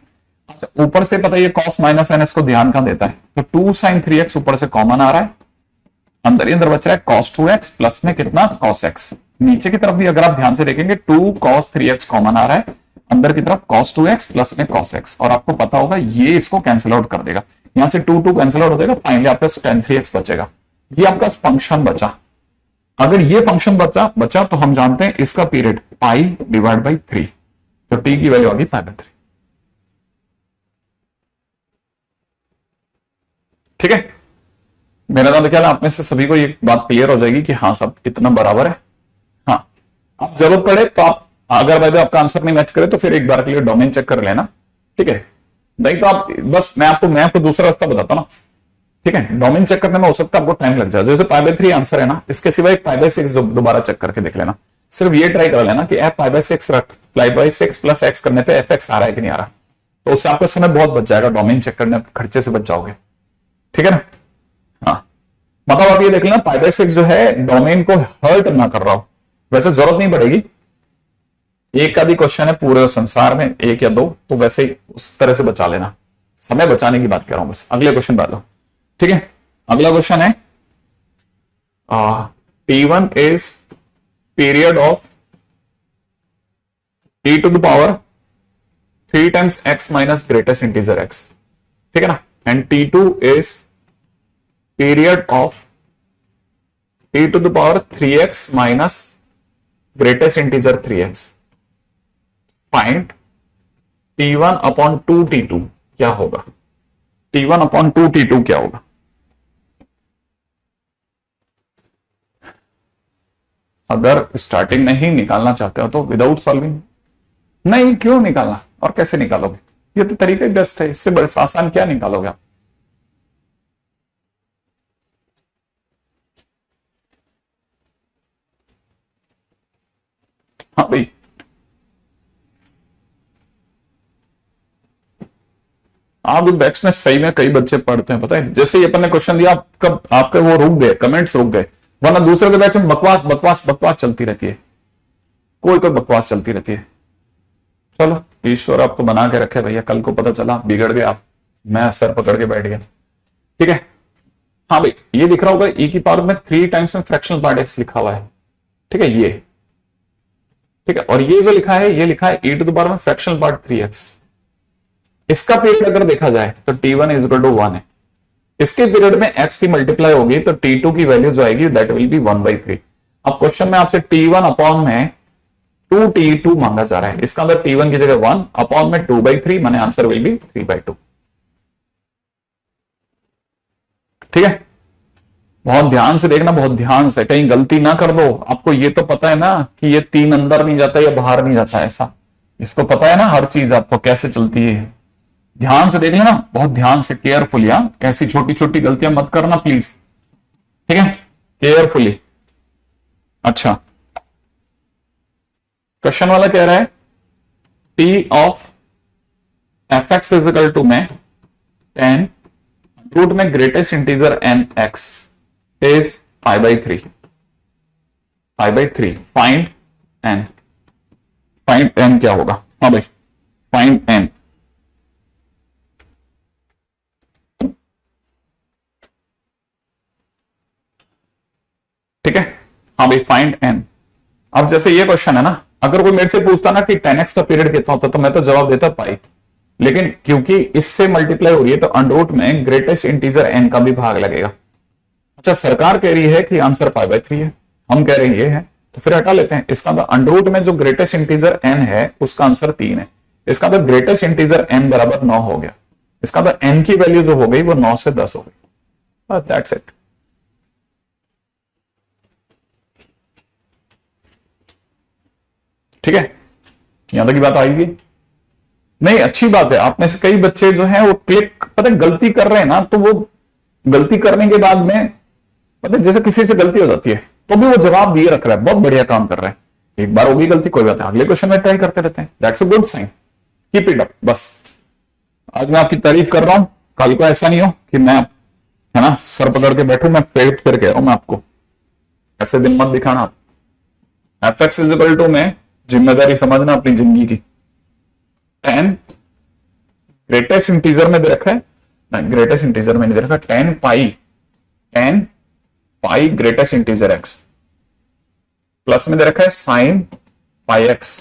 अच्छा, ऊपर से पता है ये cos -1 को ध्यान कहां देता है, तो 2 sin 3x ऊपर से कॉमन आ रहा है, अंदर ही अंदर बच रहा है cos 2x प्लस में कितना cos x, नीचे की तरफ भी अगर आप ध्यान से देखेंगे 2 cos 3x कॉमन आ रहा है, अंदर की तरफ cos 2x प्लस में cos x, और आपको पता होगा ये इसको कैंसिल आउट कर देगा, यहां से 2 कैंसिल आउट हो जाएगा, फाइनली आपका tan 3x बचेगा। ये आपका फंक्शन बचा। अगर ये फंक्शन बचा तो हम जानते हैं इसका पीरियड π/3, तो t की वैल्यू आ गई π/3। ठीक है, मेरा नाम ख्याल आप में से सभी को ये बात क्लियर हो जाएगी कि हाँ सब इतना बराबर है। हाँ, आप जरूरत पड़े तो आप, अगर भाई आपका आंसर नहीं मैच करे तो फिर एक बार के लिए डोमेन चेक कर लेना, ठीक है, नहीं तो आप बस मैं आपको दूसरा रास्ता बताता हूं ना, ठीक है, डोमेन चेक करने में हो सकता है आपको टाइम लग जाए, जैसे π/3 आंसर है ना, इसके सिवा एक π/6 दोबारा चेक करके देख लेना, सिर्फ ये ट्राई कर लेना कि π/6 रख, π/6 प्लस x करने पे fx आ रहा है कि नहीं आ रहा, तो उससे आपका समय बहुत बच जाएगा, डोमेन चेक करने खर्चे से बच जाओगे, ठीक है ना। हाँ, मतलब आप ये देख लेना π/6 जो है डोमेन को हर्ट ना कर रहा हो, वैसे जरूरत नहीं पड़ेगी, एक आधी क्वेश्चन है पूरे संसार में, 1 या 2, तो वैसे ही उस तरह से बचा लेना, समय बचाने की बात कर रहा हूं बस। अगले क्वेश्चन बात लो, ठीक है, अगला क्वेश्चन है T1 is period of e⁻³ times x minus greatest integer x, ठीक है ना, and T2 is period of e⁻³ minus greatest integer 3x, find T1/2T2 क्या होगा, T1/2T2 क्या होगा। अगर स्टार्टिंग में ही निकालना चाहते हो तो विदाउट सॉल्विंग, नहीं क्यों निकालना, और कैसे निकालोगे, ये तो तरीका ही बेस्ट है, इससे बड़े आसान क्या निकालोगे आप। हाँ भाई, आप बैच में सही में कई बच्चे पढ़ते हैं, पता है, जैसे ही अपन ने क्वेश्चन दिया आपके वो रुक गए, कमेंट्स रुक गए, वरना दूसरे के बैच में बकवास बकवास बकवास चलती रहती है, कोई बकवास चलती रहती है। चलो ईश्वर आपको बना के रखे भैया, कल को पता चला बिगड़ गए आप, मैं सर पकड़ के बैठ गया, ठीक है। हाँ भाई, ये दिख रहा होगा e⁻³ में 3 टाइम्स में फ्रैक्शनल पार्ट x लिखा हुआ है, ठीक है, ये ठीक है, और ये जो लिखा है ये लिखा है e⁻³ में फ्रैक्शनल पार्ट 3x, इसका पीरियड अगर देखा जाए तो T1 = 1 है, इसके पीरियड में x की मल्टीप्लाई होगी तो T2 की वैल्यू जो आएगी दैट विल बी 1/3। अब क्वेश्चन में आपसे T1 अपॉन में 2T2 मांगा जा रहा है, इसका अंदर T1 की जगह 1 अपॉन में 2/3, माने आंसर विल बी 3/2, ठीक है। बहुत ध्यान से देखना, बहुत ध्यान से, कहीं गलती ना कर दो। आपको ये तो पता है ना कि ये 3 अंदर नहीं जाता या बाहर नहीं जाता, ऐसा इसको पता है ना, हर चीज आपको कैसे चलती है, ध्यान से देख लेना, बहुत ध्यान से, केयरफुली। ऐसी छोटी छोटी गलतियां मत करना प्लीज, ठीक है, केयरफुली। अच्छा, क्वेश्चन वाला कह रहा है T of fx is to में 10 रूट में greatest integer n x is π/3, find n, find n क्या होगा। हाँ भाई, फाइंड n, ठीक है। हाँ भाई, फाइंड n। अब जैसे ये क्वेश्चन है ना, अगर कोई मेरे से पूछता ना कि 10x का पीरियड कितना होता तो मैं तो जवाब देता पाई, लेकिन क्योंकि इससे मल्टीप्लाई हो रही है तो अंडर में ग्रेटेस्ट इंटीजर n का भी भाग लगेगा। अच्छा, सरकार कह रही है कि आंसर π/3 है, हम कह रहे हैं ये है, तो फिर हटा लेते हैं। इसका अंडर में जो ग्रेटेस्ट इंटीजर n है उसका आंसर 3 है, इसका अंदर ग्रेटेस्ट इंटीजर n बराबर 9 हो गया, इसका अंदर n की वैल्यू जो हो गई वो 9 से 10 हो गई, दैट्स इट। ठीक है, यहां तक की बात आएगी नहीं, अच्छी बात है। आप में से कई बच्चे जो हैं वो क्लिक, पता है, गलती कर रहे हैं ना, तो वो गलती करने के बाद में पता है, जैसे किसी से गलती हो जाती है तो भी वो जवाब दिए रख रहा है, बहुत बढ़िया काम कर रहा है। एक बार होगी गलती, कोई बात है, अगले क्वेश्चन में ट्राई करते रहते हैं, that's a good sign, keep it up. बस आज मैं आपकी तारीफ कर रहा हूं, कल को ऐसा नहीं हो कि मैं, है ना, सर पकड़ के बैठू, मैं प्रेरित करके रहा हूं मैं आपको, ऐसे दिन मत दिखाना आप। F x is equal to में जिम्मेदारी समझना अपनी जिंदगी की। 10 ग्रेटेस्ट इंटीजर में दे रखा है, ग्रेटेस्ट इंटीजर में नहीं दे रखा, 10 पाई ग्रेटेस्ट इंटीजर एक्स, प्लस में दे रखा है साइन पाई एक्स,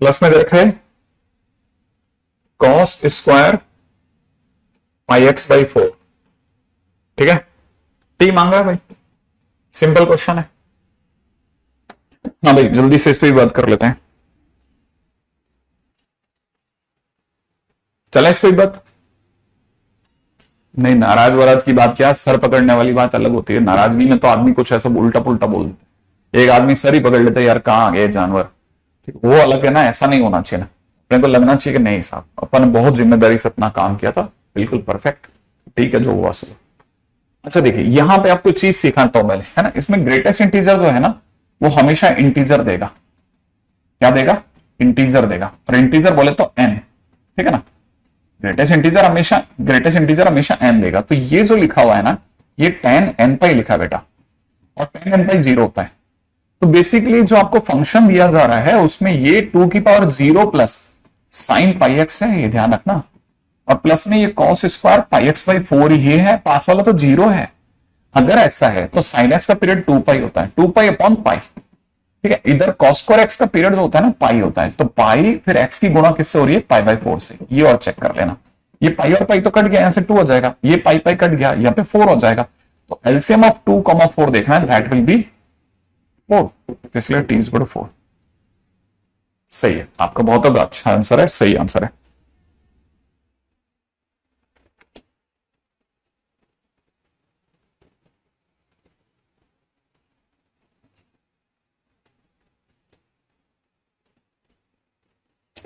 प्लस में दे रखा है cos square pi x by 4। ठीक है, टी मांग रहा है भाई, सिंपल क्वेश्चन है। हाँ भाई जल्दी से इस पे भी बात कर लेते हैं, चले इस पे बात। नहीं, नाराज वराज की बात क्या, सर पकड़ने वाली बात अलग होती है। नाराजगी में तो आदमी कुछ ऐसा उल्टा पुल्टा बोल देते, एक आदमी सर ही पकड़ लेते, यार कहाँ आ गए जानवर, ठीक, वो अलग है ना, ऐसा नहीं होना चाहिए ना। अपने को लगना चाहिए कि नहीं साहब अपन ने बहुत जिम्मेदारी से अपना काम किया था, बिल्कुल परफेक्ट, ठीक है जो हुआ सो। अच्छा देखिए यहां पे आपको चीज सिखाता हूं मैंने, है ना, इसमें ग्रेटेस्ट इंटीजर जो है ना वो हमेशा इंटीजर देगा। क्या देगा? इंटीजर देगा, और इंटीजर बोले तो एन, ठीक है ना, ग्रेटेस्ट इंटीजर हमेशा एन देगा। तो ये जो लिखा हुआ है ना, ये 10 एन पाई लिखा बेटा, और 10 एन पाई 0 होता है। तो बेसिकली जो आपको फंक्शन दिया जा रहा है उसमें ये 2 की power 0 plus sine pi x है, ये ध्यान रखना, और प्लस में ये cos square pi x by 4, ये है, पास वाला तो 0 है। अगर ऐसा है तो साइन एक्स का पीरियड 2 पाई होता है, 2 पाई अपॉन पाई, ठीक है। इधर कॉस स्क्वायर एक्स का पीरियड जो होता है ना पाई होता है, तो पाई फिर एक्स की गुणा किससे हो रही है? पाई बाई 4 से। ये और चेक कर लेना, ये पाई और पाई तो कट गया, यहां से 2 हो जाएगा, ये पाई पाई कट गया, यहाँ पे 4 हो जाएगा। तो एलसीएम ऑफ 2, 4 देखना है, दैट विल बी 4, इसलिए टी इज इक्वल टू 4। सही है, आपका बहुत अच्छा आंसर है, सही आंसर है।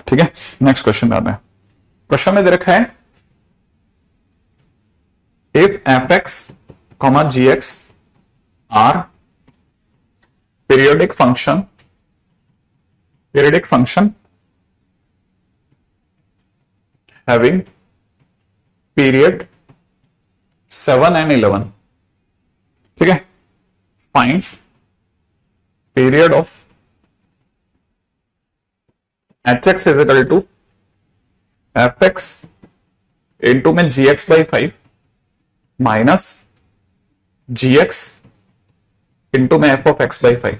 ठीक है, नेक्स्ट क्वेश्चन में आते हैं। क्वेश्चन में दे रखा है if F X comma G x are periodic function having period 7 and 11, ठीक है, find period of hx is equal to fx into में gx by 5 minus gx into में एफ ऑफ एक्स बाई 5,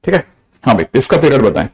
ठीक है। हाँ भाई इसका पीरियड बताएं।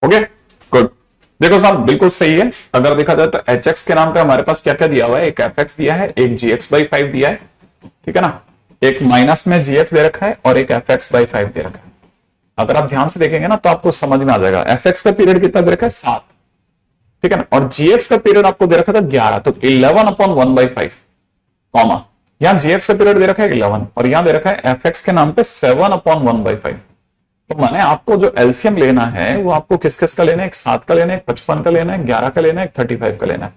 ओके गुड, देखो साहब बिल्कुल सही है। अगर देखा जाए तो एच एक्स के नाम पे हमारे पास क्या क्या दिया हुआ है, एक एफ एक्स दिया है, एक जी एक्स बाई 5 दिया है, ठीक है ना, एक माइनस में जी एक्स दे रखा है और एक एफ एक्स बाई 5 दे रखा है। अगर आप ध्यान से देखेंगे ना तो आपको समझ में आ जाएगा। एफ एक्स का पीरियड कितना दे रखा है? 7, ठीक है ना, और जी एक्स का पीरियड आपको दे रखा था 11, तो 11 अपॉन 1/5 कॉमा, यहां जी एक्स का पीरियड दे रखा है 11 और यहां दे रखा है एफ एक्स के नाम पे 7 अपॉन 1/5। तो माने आपको जो एलसीएम लेना है वो आपको किस किस का लेना है? एक 7 का लेना है, एक 55 का लेना है, 11 का लेना है, एक 35 का लेना है,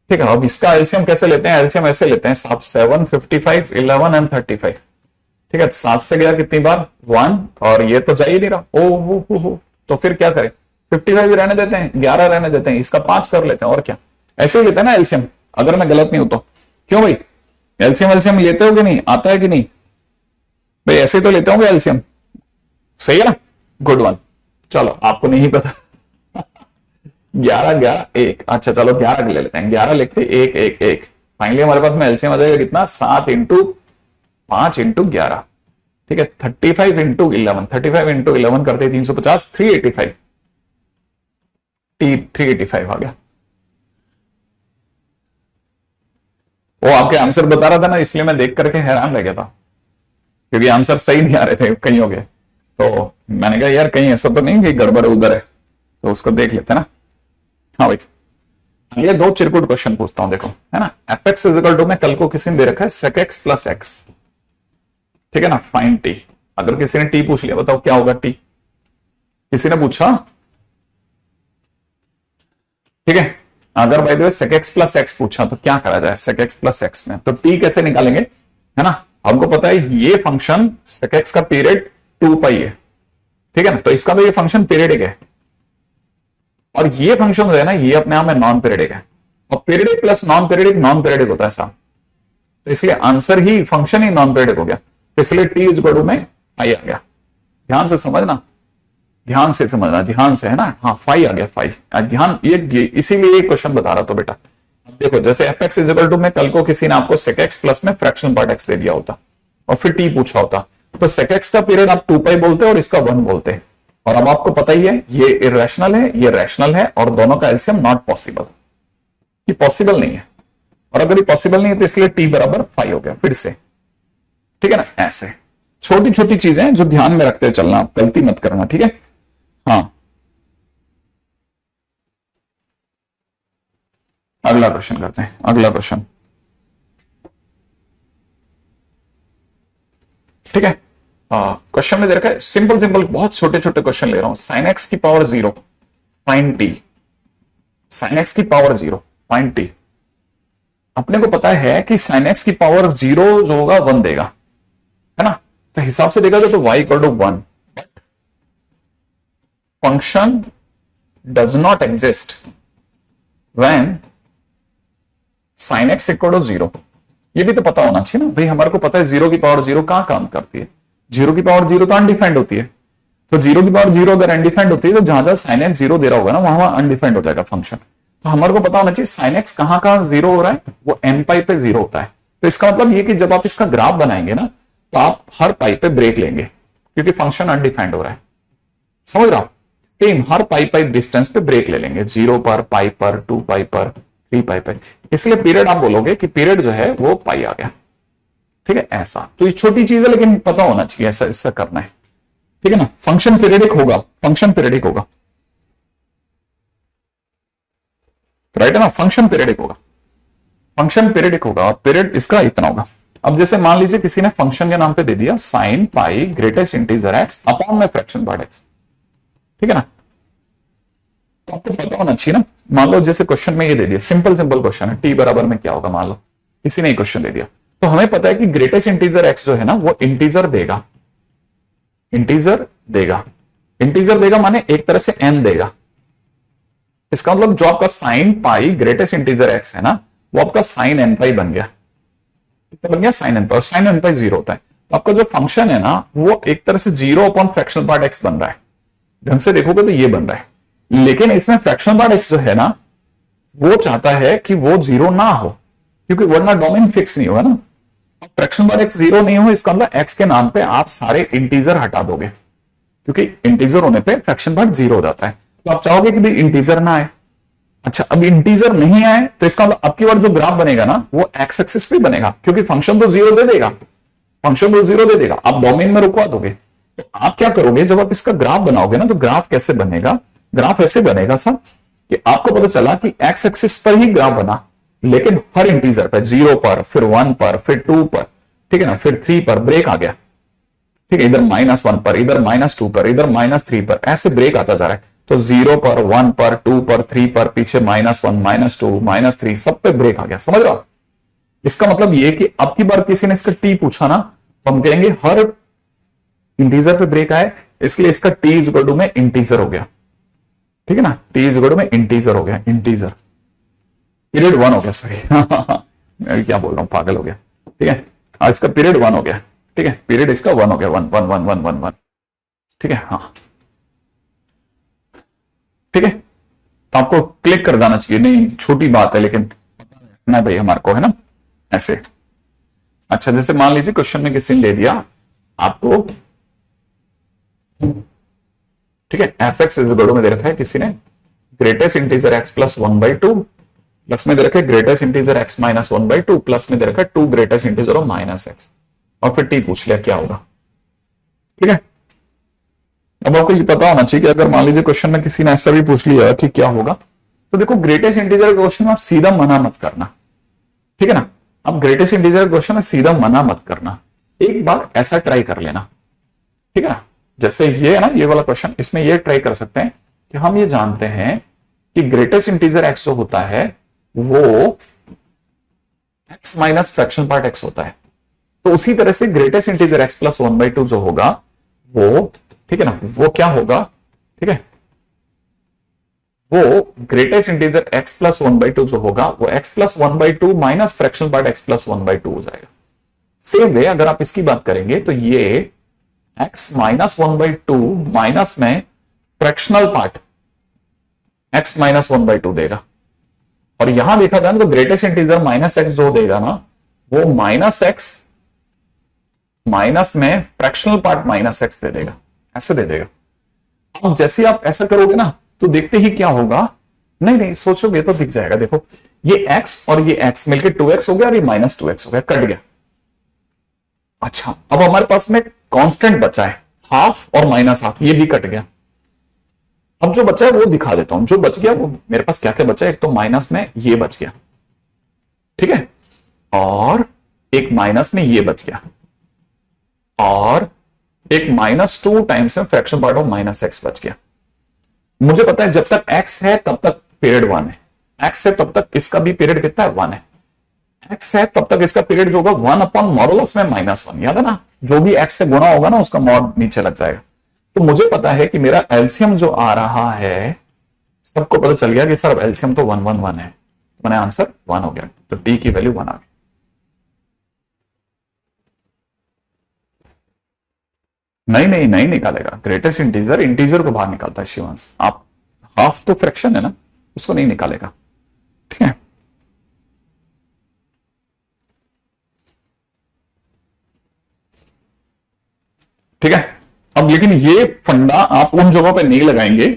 ठीक है। अब इसका एलसीएम कैसे लेते हैं? एलसीएम ऐसे लेते हैं, 7, 55, 11 एंड 35, ठीक है। 7 से गया कितनी बार? 1, और ये तो जा ही नहीं रहा, ओ हो, तो फिर क्या करें? 55 रहने देते हैं, 11 रहने देते हैं, इसका 5 कर लेते हैं, और क्या, ऐसे ही लेते हैं ना एलसीएम, अगर मैं गलत नहीं हूं तो। क्यों भाई? एलसीएम एलसीएम लेते हो कि नहीं, आता है कि नहीं भाई, ऐसे तो लेते होंगे एलसीएम, सही है ना, गुड वन। चलो आपको नहीं पता 11 11 1, अच्छा चलो 11 ले लेते हैं, 11 लिखते 1 1 1, फाइनली हमारे पास में एलसीएम आ जाएगा कितना, 7 इंटू 5 इंटू 11, ठीक है, 35 इंटू 11, 35 इंटू 11 करते 350, 385, 385 आ गया। वो आपके आंसर बता रहा था ना, इसलिए मैं देख करके हैरान रह गया था, क्योंकि आंसर सही नहीं आ रहे थे कहीं हो गए, तो मैंने कहा यार कहीं ऐसा तो नहीं कि गड़बड़ उधर है, तो उसको देख लेते ना। हाँ भाई, ये दो चिरकुट क्वेश्चन पूछता हूं, देखो है ना, एफ एक्स इजिकल टू में कल को किसी ने दे रखा है सेक एक्स प्लस एक्स, ठीक है ना, फाइन टी। अगर किसी ने टी पूछ लिया बताओ क्या होगा टी, किसी ने पूछा, ठीक है, अगर by the way sec X plus X पूछा तो क्या करा जाए सेक एक्स प्लस एक्स में, तो टी कैसे निकालेंगे, है ना, हमको पता है ये फंक्शन सेक एक्स का पीरियड 2 पाई है, ठीक है ना, तो इसका तो ये फंक्शन पीरियडिक है, और ये फंक्शन जो है ना ये अपने आप में नॉन पीरियडिक है, और पीरियडिक प्लस नॉन पीरियडिक होता है साहब, तो इसलिए आंसर ही फंक्शन ही नॉन पीरियडिक हो गया, तो इसलिए टी इज इक्वल टू में आई आ गया। ध्यान से समझना, ध्यान से समझना, ध्यान से, है ना, हाँ 5 आ गया, 5 ध्यान, ये इसीलिए ये क्वेश्चन बता रहा था बेटा। देखो जैसे F x is equal to में कल को किसी ने आपको सेक एक्स प्लस में फ्रैक्शनल पार्ट एक्स दे दिया होता और फिर टी पूछा होता, तो सेक एक्स का पीरियड आप 2 पाई बोलते हैं और इसका 1 बोलते हैं, और अब आपको पता ही है ये इरेशनल है ये रैशनल है, और दोनों का एलसीएम नॉट पॉसिबल, ये पॉसिबल नहीं है, और अगर ये पॉसिबल नहीं है तो इसलिए टी बराबर 5 हो गया फिर से, ठीक है ना। ऐसे छोटी छोटी चीजें जो ध्यान में रखते चलना, आप गलती मत करना, ठीक है। हाँ अगला क्वेश्चन करते हैं, अगला क्वेश्चन, ठीक है। क्वेश्चन में दे रखा है सिंपल सिंपल बहुत छोटे छोटे क्वेश्चन ले रहा हूं, साइन एक्स की power 0 fine T, sine x की पावर 0 फाइन टी। अपने को पता है कि साइन एक्स की पावर 0 जो होगा 1 देगा, है ना, तो हिसाब से देखा जाए तो y equal to 1, function does not exist when sine X equal to 0। ये भी तो पता होना चाहिए ना भाई, हमारे को पता है 0 की पावर 0 कहां काम करती है, 0 की पावर 0 तो अनडिफाइंड होती है, तो 0 की पावर 0 अगर अनडिफाइंड होती है तो जहां जहां साइन एक्स 0 दे रहा होगा ना वहां वहां अनडिफाइंड हो जाएगा फंक्शन, तो हमारे को पता होना चाहिए साइन एक्स कहां कहां 0 हो रहा है, वो एन पाई पे 0 होता है, तो इसका मतलब ये कि जब आप इसका ग्राफ बनाएंगे ना तो आप हर पाई पे ब्रेक लेंगे क्योंकि फंक्शन अनडिफाइंड हो रहा है, समझ रहा हो, सेम हर पाई डिस्टेंस पे ब्रेक ले लेंगे, 0 पर, पाई पर, 2 पाई पर, 3 पाई पर, इसलिए पीरियड आप बोलोगे कि पीरियड जो है वो पाई आ गया, ठीक है। ऐसा तो ये छोटी चीज है लेकिन पता होना चाहिए, ऐसा ऐसा करना है, ठीक है ना। फंक्शन पीरियडिक होगा, फंक्शन पीरियडिक होगा, राइट है ना, फंक्शन पीरियडिक होगा, फंक्शन पीरियडिक होगा, और पीरियड इसका इतना होगा। अब जैसे मान लीजिए किसी ने फंक्शन के नाम पे दे दिया sine pi greatest integer x upon में फ्रैक्शन पार्ट एक्स, ठीक है ना, तो आपको पता होना चाहिए ना। मान लो जैसे क्वेश्चन में ये दे दिया, सिंपल सिंपल क्वेश्चन है, टी बराबर में क्या होगा, मान लो किसी ने क्वेश्चन दे दिया, तो हमें पता है कि ग्रेटेस्ट इंटीजर एक्स जो है ना वो इंटीजर देगा, इंटीजर देगा, इंटीजर देगा माने एक तरह से एन देगा, इसका मतलब जो आपका sine pi greatest integer x है ना वो आपका साइन एन पाई बन गया, कितना बन गया, साइन एन पाई, और साइन एन पाई 0 होता है, तो आपका जो फंक्शन है ना वो एक तरह से 0 अपॉन फ्रैक्शनल पार्ट एक्स बन रहा है, ढंग से देखोगे तो ये बन रहा है, लेकिन इसमें फ्रैक्शनल पार्ट एक्स जो है ना वो चाहता है कि वो 0 ना हो, क्योंकि वरना डोमेन फिक्स नहीं होगा ना, फ्रैक्शनल पार्ट एक्स 0 नहीं हो इसका मतलब एक्स के नाम पे आप सारे इंटीजर हटा दोगे, क्योंकि इंटीजर होने पे फ्रैक्शन पार्ट 0 हो जाता है, तो आप चाहोगे कि भाई इंटीजर ना आए। अच्छा अब इंटीजर नहीं आए तो इसका मतलब अब की बार जो ग्राफ बनेगा ना वो एक्स एक्सिस पे बनेगा, क्योंकि फंक्शन तो 0 दे देगा, फंक्शन तो 0 दे देगा, आप डोमेन में रुकवा दोगे, तो आप क्या करोगे जब आप इसका ग्राफ बनाओगे ना तो ग्राफ कैसे बनेगा, ग्राफ ऐसे बनेगा सर कि आपको पता चला कि एक्स एक्सिस पर ही ग्राफ बना, लेकिन हर इंटीजर पर 0 पर, फिर 1 पर, फिर 2 पर, ठीक है ना, फिर 3 पर ब्रेक आ गया, ठीक है, इधर -1 पर, इधर -2 पर, इधर -3 पर, ऐसे ब्रेक आता जा रहा है, तो 0 पर, 1 पर, 2 पर, 3 पर, पीछे -1, -2, -3 सब पे ब्रेक आ गया, समझ रहा हो। इसका मतलब ये कि अब की बार किसी ने इसका टी पूछा ना तो हम कहेंगे हर इंटीजर पे ब्रेक आए, इसलिए इसका टी इज इक्वल टू में इंटीजर हो गया, ठीक है ना, टी इज इक्वल टू में इंटीजर हो गया, इंटीजर, पीरियड 1 हो गया, सॉरी मैं क्या बोल रहा हूं पागल हो गया, ठीक है, इसका पीरियड 1 हो गया, ठीक है, पीरियड इसका 1 हो गया, 1 1 1 1 1 1, ठीक है। हाँ ठीक है, तो आपको क्लिक कर जाना चाहिए, नहीं छोटी बात है लेकिन ना भाई हमारे को, है ना, ऐसे। अच्छा जैसे मान लीजिए क्वेश्चन में किसी ने दे दिया आपको, ठीक है, एफ एक्स इज में दे रखा है किसी ने greatest integer X plus 1/2, plus में दे रखा है greatest integer x minus 1/2, plus में दे रखा है 2 greatest integer of minus X, और फिर टी पूछ लिया क्या होगा, ठीक है। अब आपको ये पता होना चाहिए कि अगर मान लीजिए क्वेश्चन में किसी ने ऐसा भी पूछ लिया कि क्या होगा, तो देखो ग्रेटेस्ट इंटीजर क्वेश्चन में आप सीधा मना मत करना, ठीक है ना, आप ग्रेटेस्ट इंटीजर क्वेश्चन में सीधा मना मत करना, एक बार ऐसा ट्राई कर लेना, ठीक है ना। जैसे ये है ना, ये वाला क्वेश्चन, इसमें ये ट्राई कर सकते हैं कि हम ये जानते हैं कि ग्रेटेस्ट इंटीजर एक्स जो होता है वो x minus fraction part x होता है, तो उसी तरह से ग्रेटेस्ट इंटीजर एक्स प्लस 1/2 जो होगा वो, ठीक है ना, वो क्या होगा, ठीक है, वो ग्रेटेस्ट इंटीजर एक्स प्लस 1/2 जो होगा वो x plus 1/2 minus fractional part x plus 1/2 हो जाएगा। सेम वे अगर आप इसकी बात करेंगे तो ये एक्स माइनस 1/2 माइनस में फ्रैक्शनल पार्ट एक्स माइनस 1/2 देगा, और यहां देखा जाए तो ग्रेटेस्ट इंटीजर माइनस एक्स जो देगा ना वो माइनस एक्स माइनस में फ्रैक्शनल पार्ट माइनस एक्स दे देगा, ऐसे दे देगा। अब जैसे आप ऐसा करोगे ना तो देखते ही क्या होगा, नहीं नहीं सोचोगे तो दिख जाएगा, देखो ये x और ये x मिलकर 2x हो गया और ये माइनस 2x हो गया, कट गया। अच्छा अब हमारे पास में कांस्टेंट बचा है हाफ और माइनस हाफ, ये भी कट गया। अब जो बचा है वो दिखा देता हूं, जो बच गया वो मेरे पास क्या क्या बचा है, एक तो माइनस में ये बच गया, ठीक है, और एक माइनस में ये बच गया, और एक -2 टाइम्स में fraction part of minus x बच गया। मुझे पता है जब तक x है तब तक पीरियड 1 है, x है तब तक इसका भी पीरियड कितना है 1 है, x है तब तक इसका पीरियड जो होगा 1 अपॉन मॉडुलस में -1, याद है ना, जो भी x से गुणा होगा ना उसका मॉड नीचे लग जाएगा। तो मुझे पता है कि मेरा एलसीएम जो आ रहा है, सबको पता चल गया कि सर एलसीएम तो 1 1 1 है, मैंने आंसर 1 हो गया, तो टी की वैल्यू 1 आ गई। नहीं नहीं नहीं निकालेगा, ग्रेटेस्ट इंटीजर इंटीजर को बाहर निकालता है शिवांश, आप हाफ तो फ्रैक्शन है ना, उसको नहीं निकालेगा, ठीक है। ठीक है, अब लेकिन ये फंडा आप उन जगहों पे नहीं लगाएंगे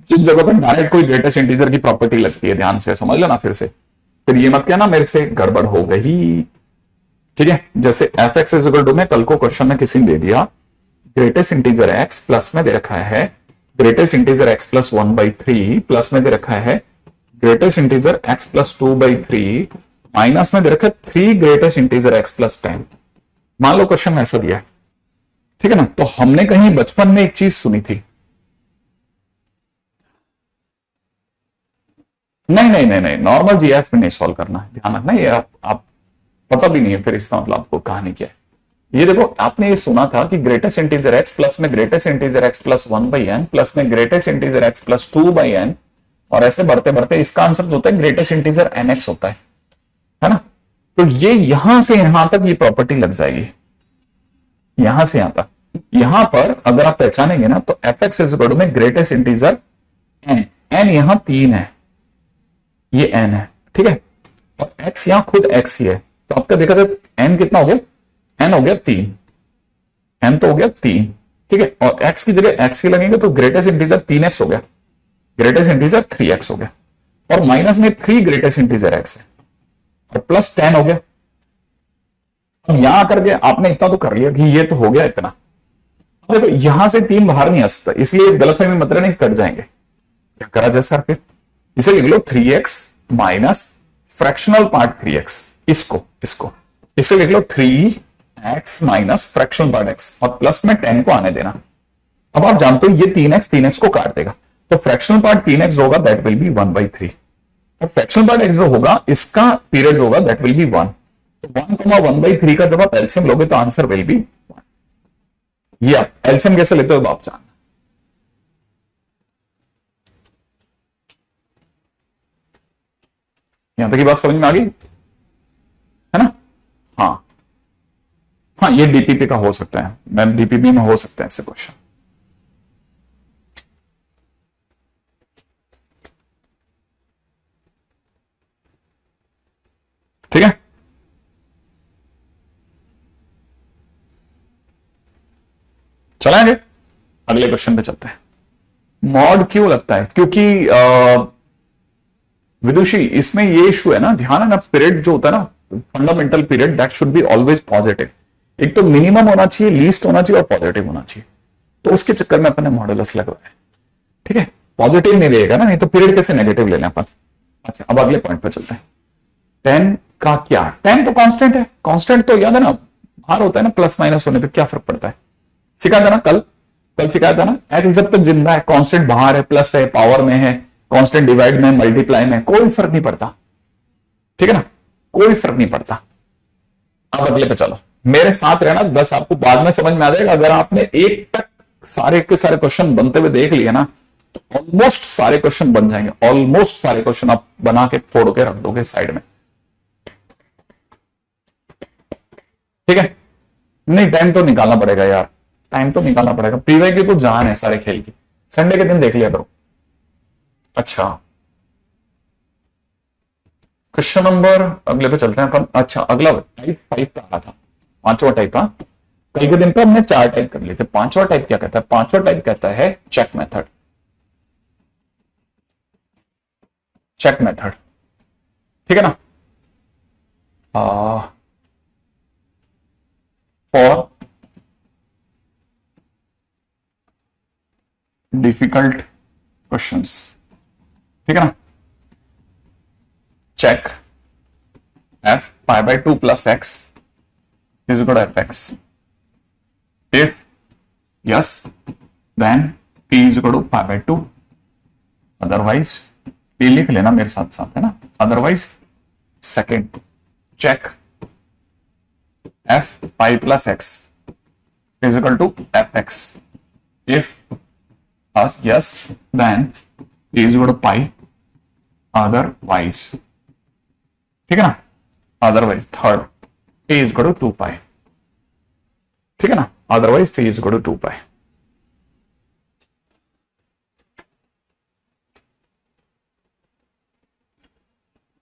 जिन जगहों पर डायरेक्ट कोई ग्रेटेस्ट इंटीजर की प्रॉपर्टी लगती है, ध्यान से समझ लेना फिर से, फिर ये मत कहना मेरे से गड़बड़ हो गई, ठीक है। जैसे F x is equal to में कल को क्वेश्चन में किसी ने दे दिया ग्रेटेस्ट इंटीजर एक्स, प्लस में दे रखा है greatest integer X plus 1/3, plus में दे रखा है greatest integer X plus 2/3, minus में दे रखा है 3 ग्रेटेस्ट इंटीजर एक्स प्लस 10। मान लो क्वेश्चन में ऐसा दिया है, ठीक है ना, तो हमने कहीं बचपन में एक चीज सुनी थी, नहीं नहीं नहीं नहीं नॉर्मल जीएफ में नहीं सॉल्व करना, ध्यान रखना, ये आप पता भी नहीं है फिर इसका मतलब आपको कहानी क्या है। ये देखो आपने ये सुना था कि ग्रेटेस्ट इंटीजर एक्स प्लस में greatest integer X plus 1/n plus में greatest integer X plus 2/n, और ऐसे बढ़ते बढ़ते इसका आंसर जो होता है ग्रेटेस्ट इंटीजर nx होता है ना। तो ये यहां से यहां तक ये प्रॉपर्टी लग जाएगी, यहां से यहां तक, यहां पर अगर आप पहचानेंगे ना तो F x is equal to में ग्रेटेस्ट इंटीजर n यहां 3 है, ये n है, ठीक है, और x यहां खुद x ही है, तो आपका देखा जाए n कितना हो गया, n हो गया 3, n तो हो गया 3, ठीक है, और x की जगह x ही लगेंगे तो ग्रेटेस्ट इंटीजर 3x हो गया, ग्रेटेस्ट इंटीजर 3x हो गया, और माइनस में 3 ग्रेटेस्ट इंटीजर x है, और प्लस 10 हो गया। अब यहां करके आपने इतना तो कर लिया कि ये तो हो गया इतना, देखो यहां से 3 बाहर नहीं आ सकता, इसलिए इस गलतफहमी में मतलब नहीं कट जाएंगे, क्या करा जाए सर फिर, इसे लिख लो 3x minus fractional part 3x, इसको इसको इसे लिख लो 3x minus fractional part x, और प्लस में 10 को आने देना। अब आप जानते हो ये 3x को काट देगा, तो फ्रैक्शनल पार्ट 3x होगा दैट विल बी 1/3, और फ्रैक्शनल पार्ट x जो होगा इसका पीरियड जो होगा दैट विल बी 1, तो 1,1/3 का जब आप एलसीएम लोगे तो आंसर विल बी 1। ये आप एलसीएम कैसे लेते हो आप जानना, यहां तक की बात समझ में आ गई है ना। हाँ हाँ, ये डीपीपी का हो सकता है मैम, डीपीपी में हो सकता है ऐसे क्वेश्चन। ठीक है, चलाएंगे, अगले क्वेश्चन पे चलते हैं। मॉड क्यों लगता है? क्योंकि विदुषी इसमें ये इशू है ना, ध्यान है ना, पीरियड जो होता है ना, fundamental period that should be always positive. एक तो मिनिमम होना चाहिए, लीस्ट होना चाहिए और पॉजिटिव होना चाहिए, तो उसके चक्कर में अपने मॉडुलस लगवाए। ठीक है, पॉजिटिव नहीं रहेगा ना, नहीं तो पीरियड कैसे नेगेटिव ले लें अपन। अच्छा, अब अगले पॉइंट पे चलते हैं। 10 का क्या? 10 तो कांस्टेंट है, कांस्टेंट तो याद है ना, बाहर होता है ना, प्लस माइनस होने पे क्या फर्क पड़ता है, सिखाया था ना कल सिखाया था ना, एक्स जब तक जिंदा है, कांस्टेंट बाहर है, प्लस है, पावर में है, कांस्टेंट डिवाइड में, मल्टीप्लाई में, कोई फर्क नहीं पड़ता। ठीक है ना, कोई फर्क नहीं पड़ता। अब अगले पे चलो, मेरे साथ रहना, बस आपको बाद में समझ में आ जाएगा। अगर आपने एक तक सारे के सारे क्वेश्चन बनते हुए देख लिए ना, तो ऑलमोस्ट सारे क्वेश्चन बन जाएंगे, ऑलमोस्ट सारे क्वेश्चन आप बना के फोड़ के रख दोगे साइड में। ठीक है, नहीं टाइम तो निकालना पड़ेगा यार, टाइम तो निकालना पड़ेगा, प्रीवे की तो जान है सारे खेल की, संडे के दिन देख लिया करो। अच्छा, क्वेश्चन नंबर अगले पे चलते हैं अपन। अच्छा, अगला टाइप 5 का आ रहा था, पांचवा टाइप। हाँ, कल के दिन पे हमने 4 टाइप कर लिए थे, पांचवा टाइप क्या कहता है? पांचवा टाइप कहता है चेक मेथड। चेक मेथड, ठीक है ना, फॉर डिफिकल्ट क्वेश्चंस। ठीक है ना, check f pi by 2 plus x is equal to fx. If yes, then p is equal to pi by 2. Otherwise, p लिख लेना मेरे साथ साथ, है ना, otherwise second check f pi plus x is equal to fx. If yes, then p is equal to pi. Otherwise, ठीक है ना, otherwise third T is equal to 2 पाई। ठीक है ना, otherwise T is equal to 2 pi.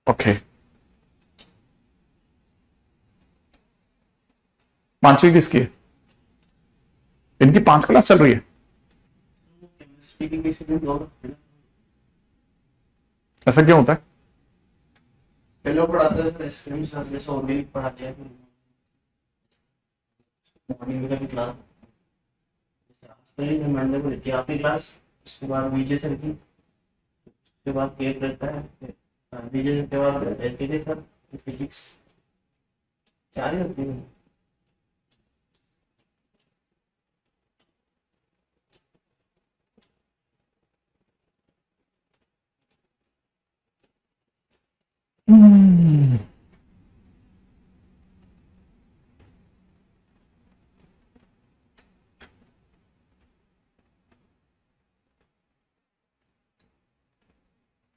Okay, पांचवी किसकी है? इनकी 5 क्लास चल रही है, ऐसा क्यों होता है? लोग पढ़ाते हैं सर, स्क्रीन जैसे ऑर्गेनिक पढ़ाते हैं, मॉर्निंग में भी क्लास, जैसे मंडे को रहती है आपकी क्लास, उसके बाद बीजे सर की, उसके बाद गेम रहता है, बीजे सर के बाद एचके सर, फिजिक्स, 4 ही होती है।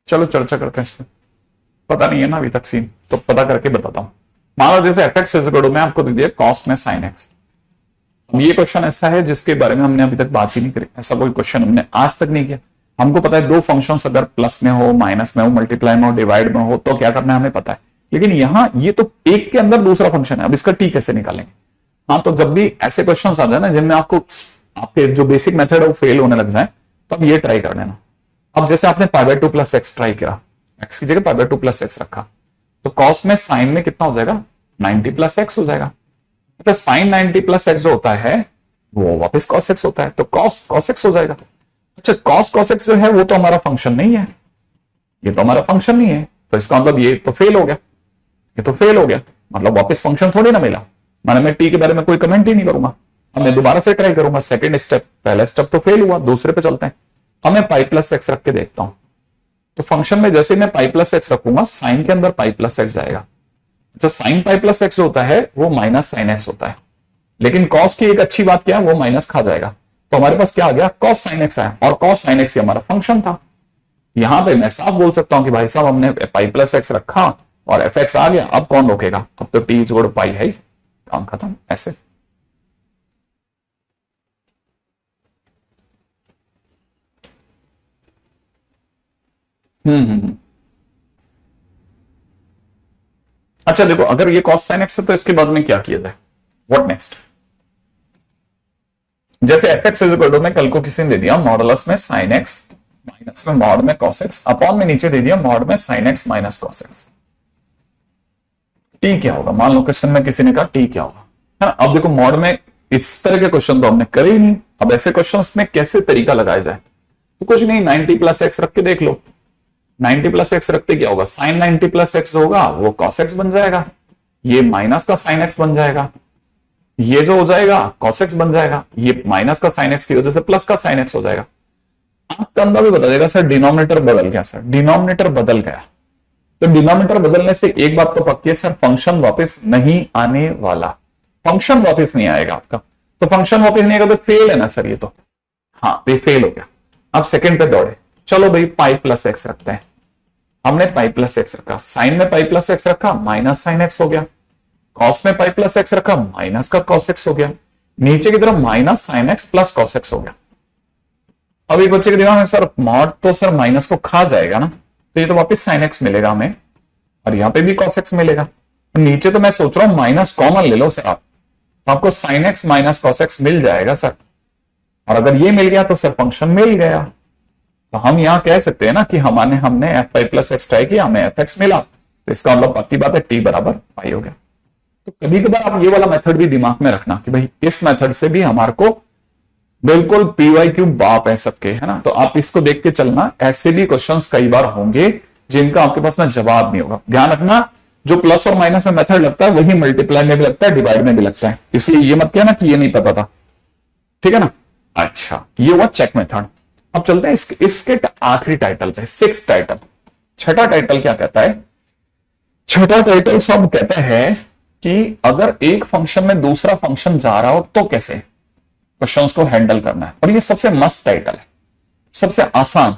चलो चर्चा करते हैं इस पर, पता नहीं है ना अभी तक सीन, तो पता करके बताता हूं। मान लो जैसे fx इज इक्वल टू, मैं आपको दे दिया कॉस में साइन एक्स। अब ये क्वेश्चन ऐसा है जिसके बारे में हमने अभी तक बात ही नहीं करी, ऐसा कोई क्वेश्चन हमने आज तक नहीं किया। हमको पता है दो फंक्शंस अगर प्लस में हो, माइनस में हो, मल्टीप्लाई में हो, डिवाइड में हो, तो क्या करना है हमें पता है। लेकिन यहां ये तो एक के अंदर दूसरा फंक्शन है, अब इसका टी कैसे निकालेंगे? हाँ, तो जब भी ऐसे क्वेश्चन आ जाए ना जिनमें आपको आपके जो बेसिक मेथड है वो फेल होने लग जाए, तो अब ये ट्राई कर लेना। अब जैसे आपने pi by 2 plus x try किया, एक्स की जगह पाई बाय 2 प्लस एक्स रखा, तो कॉस में साइन में कितना हो जाएगा? 90 प्लस एक्स हो जाएगा। तो साइन 90 प्लस एक्स जो होता है वो वापस कॉस एक्स होता है, तो कॉस कॉस एक्स हो जाएगा। अच्छा, कॉस कॉस एक्स जो है वो तो हमारा फंक्शन नहीं है, ये तो हमारा फंक्शन नहीं है, तो इसका मतलब ये तो फेल हो गया, ये तो फेल हो गया, मतलब वापस फंक्शन थोड़ी ना मिला। मैंने मैं टी के बारे में कोई कमेंट ही नहीं करूंगा, अब मैं दोबारा से ट्राई करूंगा। सेकंड स्टेप, पहला स्टेप तो फेल हुआ, दूसरे पे चलते हैं। अब मैं पाई प्लस एक्स रख के देखता हूं, तो फंक्शन में जैसे मैं पाई प्लस एक्स रखूंगा, साइन के अंदर पाई प्लस एक्स जाएगा। अच्छा, साइन पाई प्लस एक्स होता है वो माइनस साइन एक्स होता है, लेकिन कॉस की एक अच्छी बात क्या है, वो माइनस खा जाएगा, तो हमारे पास क्या आ गया? कॉस साइन एक्स आया, और कॉस साइन एक्स हमारा फंक्शन था। यहां पे मैं साफ बोल सकता हूं कि भाई साहब हमने पाई प्लस एक्स रखा और एफ एक्स आ गया, अब कौन रोकेगा? अब तो टी इज इक्वल टू पाई है, काम खत्म। ऐसे हम्म। अच्छा देखो, अगर ये cos sin x है तो इसके बाद में क्या किया जाए, व्हाट नेक्स्ट। जैसे F x is equal to में कल को किसी ने दे दिया मॉडुलस में साइन एक्स माइनस में मॉड में cos x अपॉन में नीचे दे दिया मॉड में sine X minus cos x। T क्या होगा, मान लो क्वेश्चन में किसी ने कहा टी क्या होगा, है ना। अब देखो मॉड में इस तरह के क्वेश्चन तो हमने करे ही नहीं, अब ऐसे क्वेश्चंस में कैसे तरीका लगाया जाए, तो कुछ नहीं 90 प्लस एक्स रख के देख लो। 90 प्लस एक्स रखते क्या होगा, साइन 90 प्लस एक्स होगा वो cos x बन जाएगा, ये माइनस का साइन एक्स बन जाएगा, ये जो हो जाएगा cos x बन जाएगा, ये माइनस का साइन एक्स की वजह से प्लस का साइन एक्स हो जाएगा। आपका अंदर भी बता देगा सर डिनोमिनेटर बदल गया, सर डिनोमिनेटर बदल गया। तो डिनोमिनेटर बदलने से एक बात तो पक्की है सर, फंक्शन वापस नहीं आने वाला, फंक्शन वापस नहीं आएगा आपका। तो फंक्शन वापस नहीं आएगा तो फेल है ना सर ये तो, हाँ ये फेल हो गया। अब सेकंड पे दौड़े, चलो भाई पाई प्लस एक्स रखते हैं, हमने पाई प्लस एक्स रखा, साइन में पाई प्लस एक्स रखा माइनस साइन एक्स हो गया, कॉस में पाई प्लस एक्स रखा माइनस का कॉस एक्स हो गया, नीचे की तरफ minus sine x plus cos x हो गया। अब एक बच्चे के दिमाग में सर मॉड तो सर माइनस को खा जाएगा ना, तो ये तो वापस साइन एक्स मिलेगा हमें, और यहां पे भी कॉस एक्स मिलेगा। नीचे तो मैं सोच रहा हूं माइनस कॉमन ले लो सर आप, तो आपको sine X minus cos X मिल जाएगा सर, और अगर ये मिल गया तो सर फंक्शन मिल गया। तो हम यहां कह सकते हैं ना कि हमने F pi plus x try किया, हमें एफ एक्स मिला, तो इसका मतलब पक्की बात है टी बराबर पाई हो गया। तो कभी कभार आप ये वाला मेथड भी दिमाग में रखना कि भाई इस मेथड से भी हमारे को बिल्कुल पीवाई क्यू बाप है सबके, है ना। तो आप इसको देख के चलना, ऐसे भी क्वेश्चंस कई बार होंगे जिनका आपके पास में जवाब नहीं होगा। ध्यान रखना, जो प्लस और माइनस में मेथड लगता है वही मल्टीप्लाई में भी लगता है, डिवाइड में भी लगता है, इसलिए ये मत कहना कि ये नहीं पता था, ठीक है ना। अच्छा ये हुआ चेक मेथड। अब चलते हैं इसके आखिरी टाइटल पे, सिक्स टाइटल। छठा टाइटल क्या कहता है, छठा टाइटल सब कहता है कि अगर एक फंक्शन में दूसरा फंक्शन जा रहा हो तो कैसे क्वेश्चंस को हैंडल करना है। और ये सबसे मस्त टाइटल है, सबसे आसान।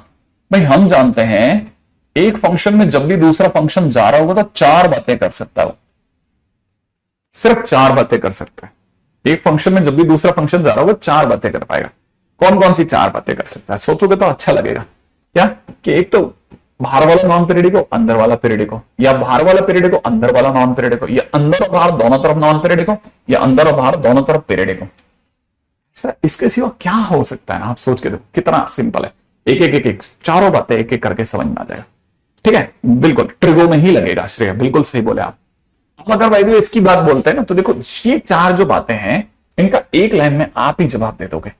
भाई हम जानते हैं एक फंक्शन में जब भी दूसरा फंक्शन जा रहा होगा तो चार बातें कर सकता है वो, सिर्फ चार बातें कर सकता है। एक फंक्शन में जब भी दूसरा फंक्शन जा रहा होगा चार बातें कर पाएगा। कौन कौन सी चार बातें कर सकता है, सोचोगे तो अच्छा लगेगा। क्या कि एक तो बाहर वाला नॉन पीरियडिक हो अंदर वाला पीरियडिक हो, या बाहर वाला पीरियडिक हो अंदर वाला नॉन पीरियडिक हो, या अंदर और बाहर दोनों तरफ नॉन पीरियडिक हो, या अंदर और बाहर दोनों तरफ पीरियडिक हो। सर इसके सिवा क्या हो सकता है ना, आप सोच के देखो कितना सिंपल है। एक एक एक एक चारों बातें एक एक करके समझ में आ जाएगा, ठीक है। बिल्कुल ट्रिगो में ही लगेगा श्रेय, बिल्कुल सही बोले आप। अब अगर भाई इसकी बात बोलते हैं ना, तो देखो ये चार जो बातें हैं इनका एक लाइन में आप ही जवाब दे दोगे।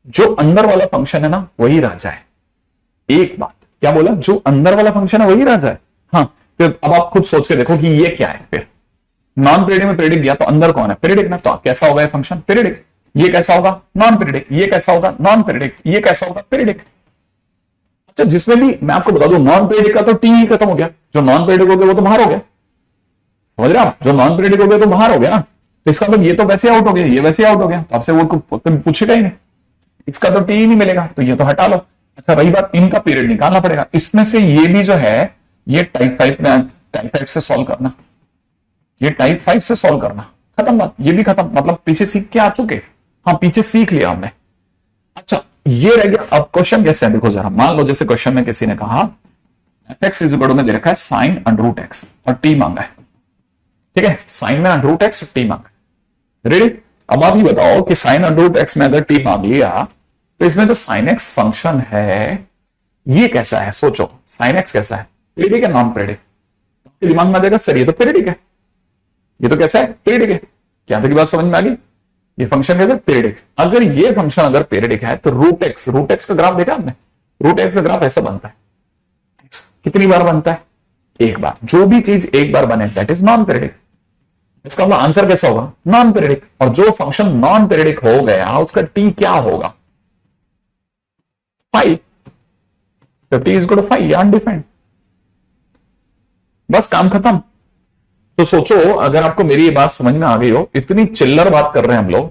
जो अंदर वाला फंक्शन है ना वही राजा है। एक बात क्या बोला, जो अंदर वाला फंक्शन है वही राजा है। हाँ फिर अब आप खुद सोच के देखो कि ये क्या है। फिर नॉन पीरियडिक में पीरियडिक दिया तो अंदर कौन है, पीरियडिक ना, तो कैसा होगा ये फंक्शन, पीरियडिक। ये कैसा होगा, नॉन पीरियडिक। ये कैसा होगा, नॉन पीरियडिक। ये कैसा होगा, पीरियडिक। अच्छा जिसमें भी मैं आपको बता दूं नॉन पीरियडिक का तो टी ही खत्म हो गया, जो नॉन पीरियडिक हो गया वो तो बाहर हो गया, समझ रहे आप, जो नॉन पीरियडिक हो गया तो बाहर हो गया ना। तो इसका मतलब ये तो वैसे आउट हो गया, ये वैसे आउट हो गया, तो आपसे वो पूछेगा ही नहीं, इसका तो टी ही नहीं मिलेगा, तो ये तो हटा लो। अच्छा रही बात इनका पीरियड निकालना पड़ेगा, इसमें से ये भी जो है ये टाइप 5 में, टाइप 5 से सॉल्व करना, ये टाइप 5 से सॉल्व करना, खत्म बात, ये भी खत्म, मतलब पीछे सीख के आ चुके। हाँ पीछे सीख लिया हमने। अच्छा ये रह गया, अब क्वेश्चन कैसे है देखो जरा। मान लो जैसे क्वेश्चन में किसी ने कहा F x is equal to में दे रखा है साइन अंडर रूट एक्स और टी मांगा है, ठीक है, साइन में अंडर रूट एक्स और टी मांगा है, रेडी। अब आप ही बताओ कि साइन अंडर रूट एक्स में अगर टी मांग लिया तो इसमें जो साइन एक्स फंक्शन है ये कैसा है, सोचो साइन एक्स कैसा है, पीरियडिक है नॉन पीरियडिक। दिमाग में आ जाएगा सर ये तो पीरियडिक है, ये तो कैसा है, पीरियडिक है। क्या तक बात समझ में आ गई, ये फंक्शन कैसा है, पीरियडिक। अगर ये फंक्शन अगर पीरियडिक है तो रूट एक्स का ग्राफ देखा आपने, रूट एक्स का ग्राफ ऐसा बनता है, कितनी बार बनता है, एक बार। जो भी चीज एक बार बने दैट इज नॉन पीरियडिक। इसका मतलब आंसर कैसा होगा, नॉन पीरियडिक। और जो फंक्शन नॉन पीरियडिक हो गया उसका टी क्या होगा, 5, तो T is equal to 5, undefined, बस काम खत्म। तो सोचो अगर आपको मेरी ये बात समझ में आ गई हो, इतनी चिल्लर बात कर रहे हैं हम लोग,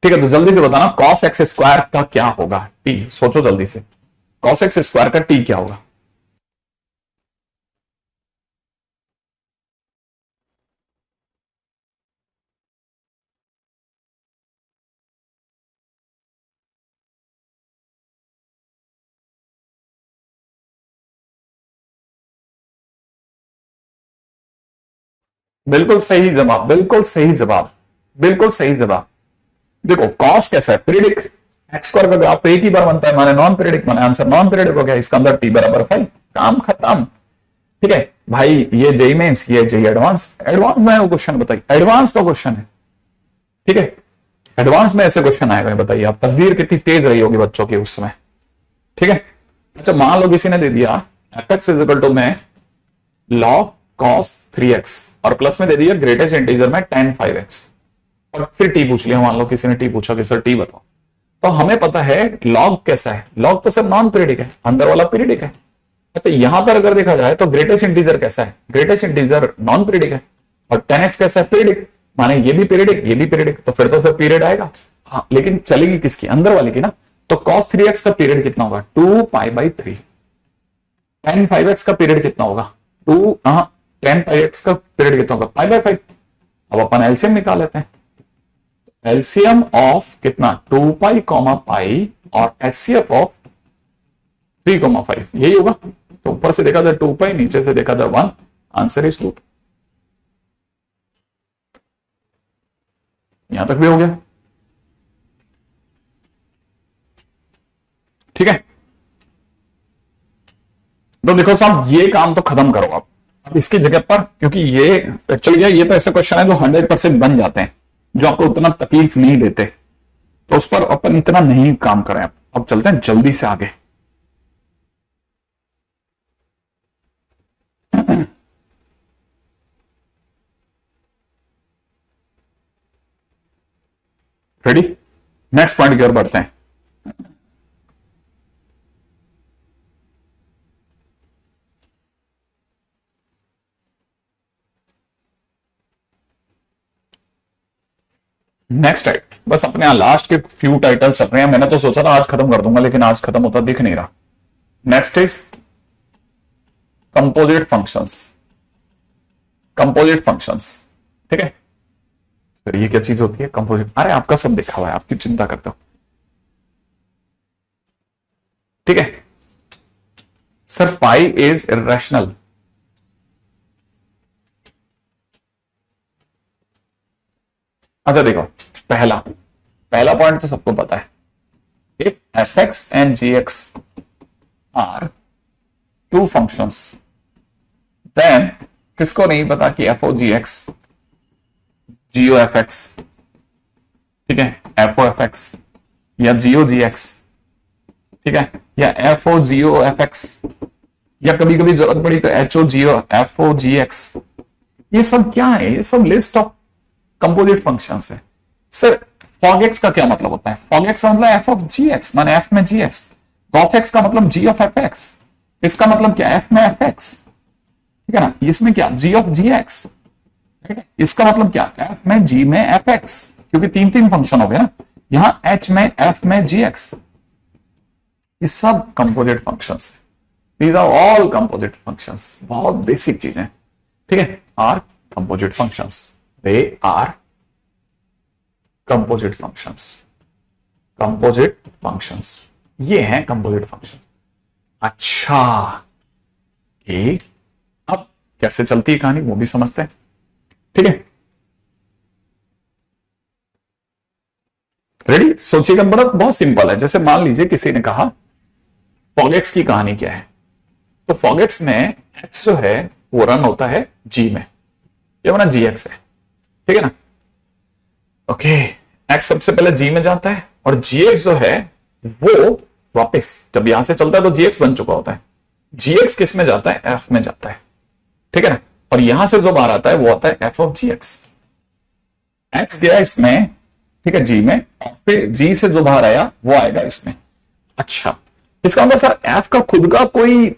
ठीक है, तो जल्दी से बताना कॉस एक्स स्क्वायर का क्या होगा टी, सोचो जल्दी से, कॉस एक्स स्क्वायर का टी क्या होगा। बिल्कुल सही जवाब, बिल्कुल सही जवाब, बिल्कुल सही जवाब। देखो कॉस कैसा है, पीरियडिक। एक्स स्क्वायर का ग्राफ तो एक ही बार बनता है, माने नॉन पीरियडिक, माने आंसर नॉन पीरियडिक हो गया। इसका अंदर टी बराबर 5, काम खत्म। ठीक है भाई, ये जेई मेंस, ये जेई एडवांस। एडवांस में वो क्वेश्चन बताइए, एडवांस का क्वेश्चन है। ठीक है, एडवांस में ऐसे क्वेश्चन आएगा, बताइए आप तकदीर कितनी तेज रही होगी बच्चों की उस समय। ठीक है, अच्छा मान लो किसी ने दे दिया F x is equal to में log cos 3x और प्लस में दे दिया ग्रेटेस्ट इंटीजर में tan 5x, और फिर t पूछ लिया। मान लो किसी ने t पूछा कि सर t बताओ, तो हमें पता है log कैसा है, log तो सिर्फ नॉन पीरियडिक है, अंदर वाला पीरियडिक है। अच्छा यहां पर अगर देखा जाए तो ग्रेटेस्ट इंटीजर कैसा है, ग्रेटेस्ट इंटीजर नॉन पीरियडिक है, और 10x कैसा है, पीरियडिक, माने ये भी पीरियडिक ये भी पीरियडिक, तो फिर तो सर पीरियड आएगा। हाँ लेकिन चलेगी किसकी, अंदर वाले की ना। तो cos 3x का पीरियड कितना होगा, 2π/3। tan 5x का पीरियड कितना होगा, 10 πx का पीरियड कितना होगा, π/5। अब अपन एलसीएम निकाल लेते हैं। एलसीएम ऑफ कितना, 2π, पाई और एचसीएफ ऑफ 3,5 यही होगा। तो ऊपर से देखा जाए 2π, नीचे से देखा जाए 1, आंसर इज 2। यहां तक भी हो गया। ठीक है, तो देखो साहब ये काम तो खत्म करो आप अब इसकी जगह पर, क्योंकि ये एक्चुअली ये तो ऐसे क्वेश्चन है जो 100% बन जाते हैं, जो आपको उतना तकलीफ नहीं देते, तो उस पर अपन इतना नहीं काम करें। अब चलते हैं जल्दी से आगे। रेडी, नेक्स्ट पॉइंट की ओर बढ़ते हैं। नेक्स्ट टाइप, बस अपने यहां लास्ट के फ्यू टाइटल्स अपने हैं। मैंने तो सोचा था आज खत्म कर दूंगा, लेकिन आज खत्म होता दिख नहीं रहा। Next is composite functions. Composite functions, ठीक है, फिर ये क्या चीज होती है कंपोजिट? अरे आपका सब देखा हुआ है, आप क्यों चिंता करते हो। ठीक है सर, पाई इज इरेशनल। अच्छा देखो, पहला पहला पॉइंट तो सबको पता है, if F x and g x are two functions, then किसको नहीं पता कि एफ ओ जी एक्स जीओ एफ एक्स, ठीक है, एफ ओ एफ एक्स या जीओ जी एक्स, ठीक है, या F O G O F X, या कभी कभी जरूरत पड़ी तो एच ओ जीओ एफ ओ जी एक्स। ये सब क्या है, ये सब लिस्ट ऑफ कंपोजिट फंक्शंस है। सर फॉग एक्स का क्या मतलब होता है? फॉग एक्स का मतलब एफ ऑफ जी एक्स, माने एफ में जी एक्स। गॉफ एक्स का मतलब जी ऑफ एफ एक्स। इसका मतलब क्या, एफ में एफ एक्स, ठीक है ना। इसमें क्या, जी ऑफ जी एक्स, ठीक है। इसका मतलब क्या, एफ में जी में एफ एक्स, क्योंकि तीन तीन फंक्शन हो गए ना। यहां एच में एफ में जी एक्स, ये सब कंपोजिट फंक्शंस है। These are all composite functions, बहुत बेसिक चीजें, ठीक है, are composite functions. They are composite functions. Composite functions, ये हैं composite functions। अच्छा, कि अब कैसे चलती है कहानी वो भी समझते हैं, ठीक है। रेडी, सोचिएगा, बड़ा बहुत सिंपल है। जैसे मान लीजिए किसी ने कहा फॉगेक्स की कहानी क्या है, तो फॉगेक्स में एक्स जो है वो रन होता है जी में, ये बना जी एक्स है, ठीक है ना। ओके, एक्स सबसे पहले जी में जाता है, और जी एक्स जो है वो वापस जब यहां से चलता है तो जी एक्स बन चुका होता है। जी एक्स किस में जाता है, एफ में जाता है, ठीक है ना। और यहां से जो बाहर आता है वो आता है f of ji x. X गया इसमें, ठीक है, जी में, और फिर जी से जो बाहर आया वो आएगा इसमें। अच्छा, इसका मतलब सर एफ का खुद का कोई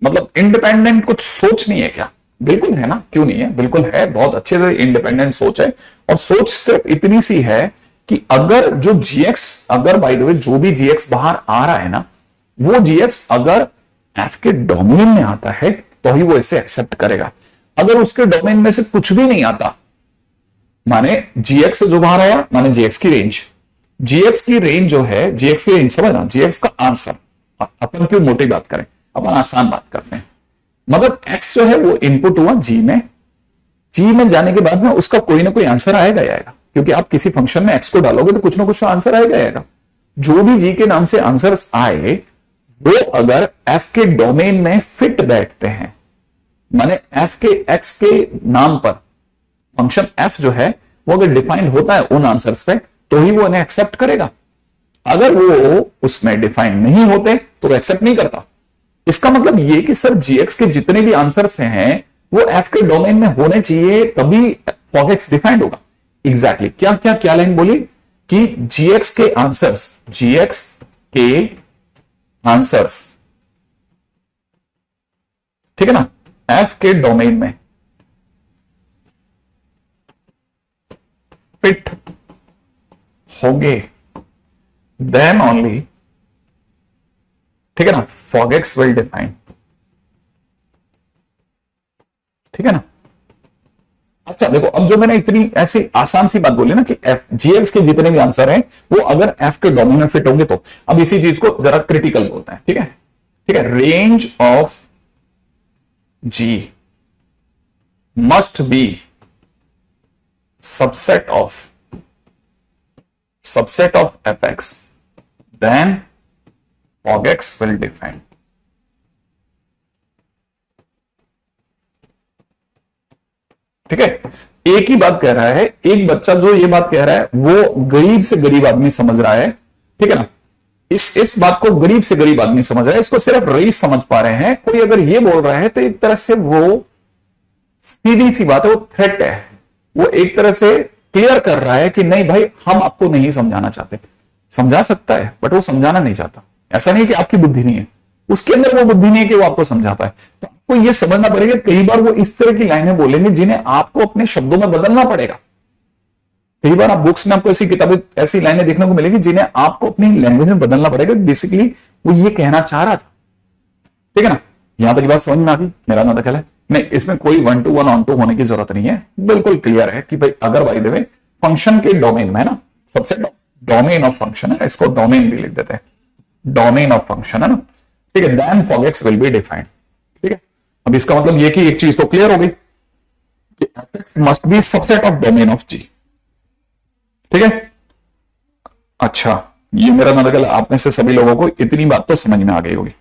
मतलब इंडिपेंडेंट कुछ सोच नहीं है क्या? बिल्कुल है ना, क्यों नहीं है, बिल्कुल है, बहुत अच्छे से इंडिपेंडेंट सोच है। और सोच सिर्फ इतनी सी है कि अगर जो जीएक्स, अगर बाय द वे जो भी जीएक्स बाहर आ रहा है ना, वो जीएक्स अगर एफ के डोमेन में आता है तो ही वो इसे एक्सेप्ट करेगा। अगर उसके डोमेन में से कुछ भी नहीं आता, माने जीएक्स जो बाहर आया, माने जीएक्स की रेंज, जीएक्स की रेंज जो है, जीएक्स की रेंज समझना, जीएक्स का आंसर, अपन क्यों मोटी बात करें, अपन आसान बात करते हैं। मतलब x जो है वो इनपुट हुआ g में, जी में जाने के बाद में उसका कोई ना कोई आंसर आएगा ही आएगा, क्योंकि आप किसी फंक्शन में एक्स को डालोगे तो कुछ ना कुछ आंसर आएगा ही आएगा। जो भी जी के नाम से आंसर्स आए वो अगर एफ के डोमेन में फिट बैठते हैं, माने एफ के एक्स के नाम पर फंक्शन एफ जो है वो अगर डिफाइंड होता है उन आंसर्स पे, तो ही वो उन्हें एक्सेप्ट करेगा। अगर वो उसमें डिफाइंड नहीं होते तो वो एक्सेप्ट नहीं करता। इसका मतलब ये कि सर जीएक्स के जितने भी आंसर्स हैं वो एफ के डोमेन में होने चाहिए, तभी फॉगएक्स डिफाइंड होगा। एग्जैक्टली क्या लाइन बोली कि जीएक्स के आंसर्स, ठीक है ना, एफ के डोमेन में फिट होंगे, देन ओनली, ठीक है ना, फॉगएक्स विल डिफाइन। ठीक है ना। अच्छा देखो, अब जो मैंने इतनी ऐसी आसान सी बात बोली ना कि एफ जीएक्स के जितने भी आंसर हैं वो अगर एफ के डोमेन में फिट होंगे, तो अब इसी चीज को जरा क्रिटिकल बोलते हैं। ठीक है, ठीक है, range of G must be subset of F X, then fog X will define. ठीक है, एक ही बात कह रहा है, एक बच्चा जो ये बात कह रहा है वो गरीब से गरीब आदमी समझ रहा है। ठीक है ना, इस बात को गरीब से गरीब आदमी समझ रहा है, इसको सिर्फ रईस समझ पा रहे हैं। कोई अगर ये बोल रहा है तो एक तरह से वो सीधी सी बात है, वो थ्रेट है, वो एक तरह से क्लियर कर रहा है कि नहीं भाई हम आपको नहीं समझाना चाहते। समझा सकता है बट वो समझाना नहीं चाहता। ऐसा नहीं कि आपकी बुद्धि नहीं है, उसके अंदर वो बुद्धि नहीं है कि वो आपको समझा पाए। तो आपको ये समझना पड़ेगा, कई बार वो इस तरह की लाइनें बोलेंगे जिन्हें आपको अपने शब्दों में बदलना पड़ेगा। कई बार आप बुक्स में आपको ऐसी किताबें, ऐसी लाइनें देखने को मिलेगी जिन्हें आपको अपनी लैंग्वेज में बदलना पड़ेगा। बेसिकली वो ये कहना चाह रहा था। ठीक है ना, यहां तक की बात समझ में आ गई? मेरा ना ख्याल है नहीं, इसमें कोई 1 to 1 ऑन टू होने की जरूरत नहीं है। बिल्कुल क्लियर है कि भाई अगर बाई द वे फंक्शन के डोमेन में है ना, सबसे डोमेन ऑफ फंक्शन है, इसको डोमेन भी लिख देते हैं, डोमेन ऑफ फंक्शन है ना। ठीक है, then fog X will be defined. ठीक है, अब इसका मतलब ये कि एक चीज तो क्लियर हो गई कि F must be subset of domain of G. ठीक है, अच्छा ये मेरा मतलब आप में से सभी लोगों को इतनी बात तो समझ में आ गई होगी।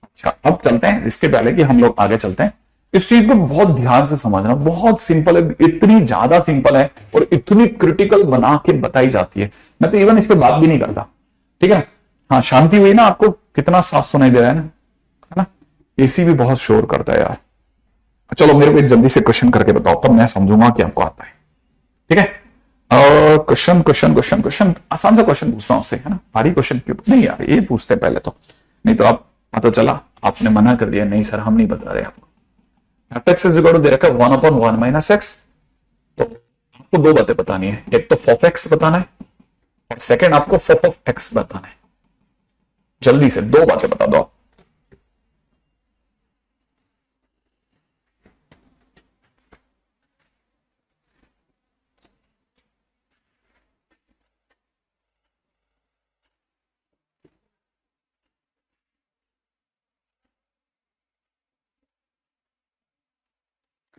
अच्छा अब चलते हैं, इसके पहले कि हम लोग आगे चलते हैं, इस चीज को बहुत ध्यान से समझना, बहुत सिंपल है, इतनी ज्यादा सिंपल है और इतनी क्रिटिकल बना के बताई जाती है, मैं तो इवन इस पे बात भी नहीं करता। ठीक है, हाँ शांति हुई ना? आपको कितना साफ सुनाई दे रहा है ना? एसी भी बहुत शोर करता है यार। चलो मेरे को एक जल्दी से क्वेश्चन करके बताओ, तब मैं समझूंगा कि आपको आता है। ठीक है, क्वेश्चन आसान सा क्वेश्चन पूछता हूं उससे, है ना? भारी क्वेश्चन क्यों नहीं यार, ये पूछते पहले तो, नहीं तो आप पता चला आपने मना कर दिया, नहीं सर हम नहीं बता रहे आपको। F x is equal to दे रखा है 1/1 माइनस एक्स। तो आपको दो बातें बतानी है, एक तो फॉफ एक्स बताना है और सेकेंड आपको फॉफ ऑफ एक्स बताना है। जल्दी से दो बातें बता दो आप।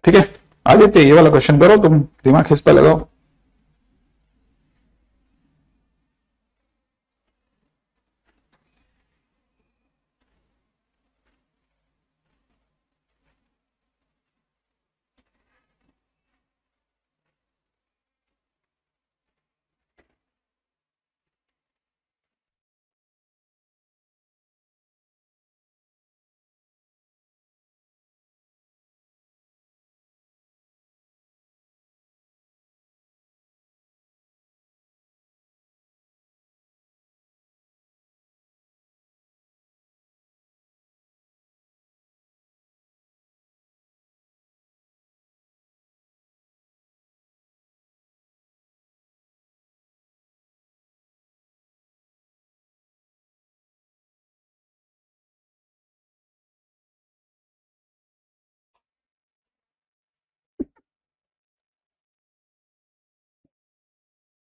ठीक है, आदित्य ये वाला क्वेश्चन करो, तुम दिमाग किस पे लगाओ।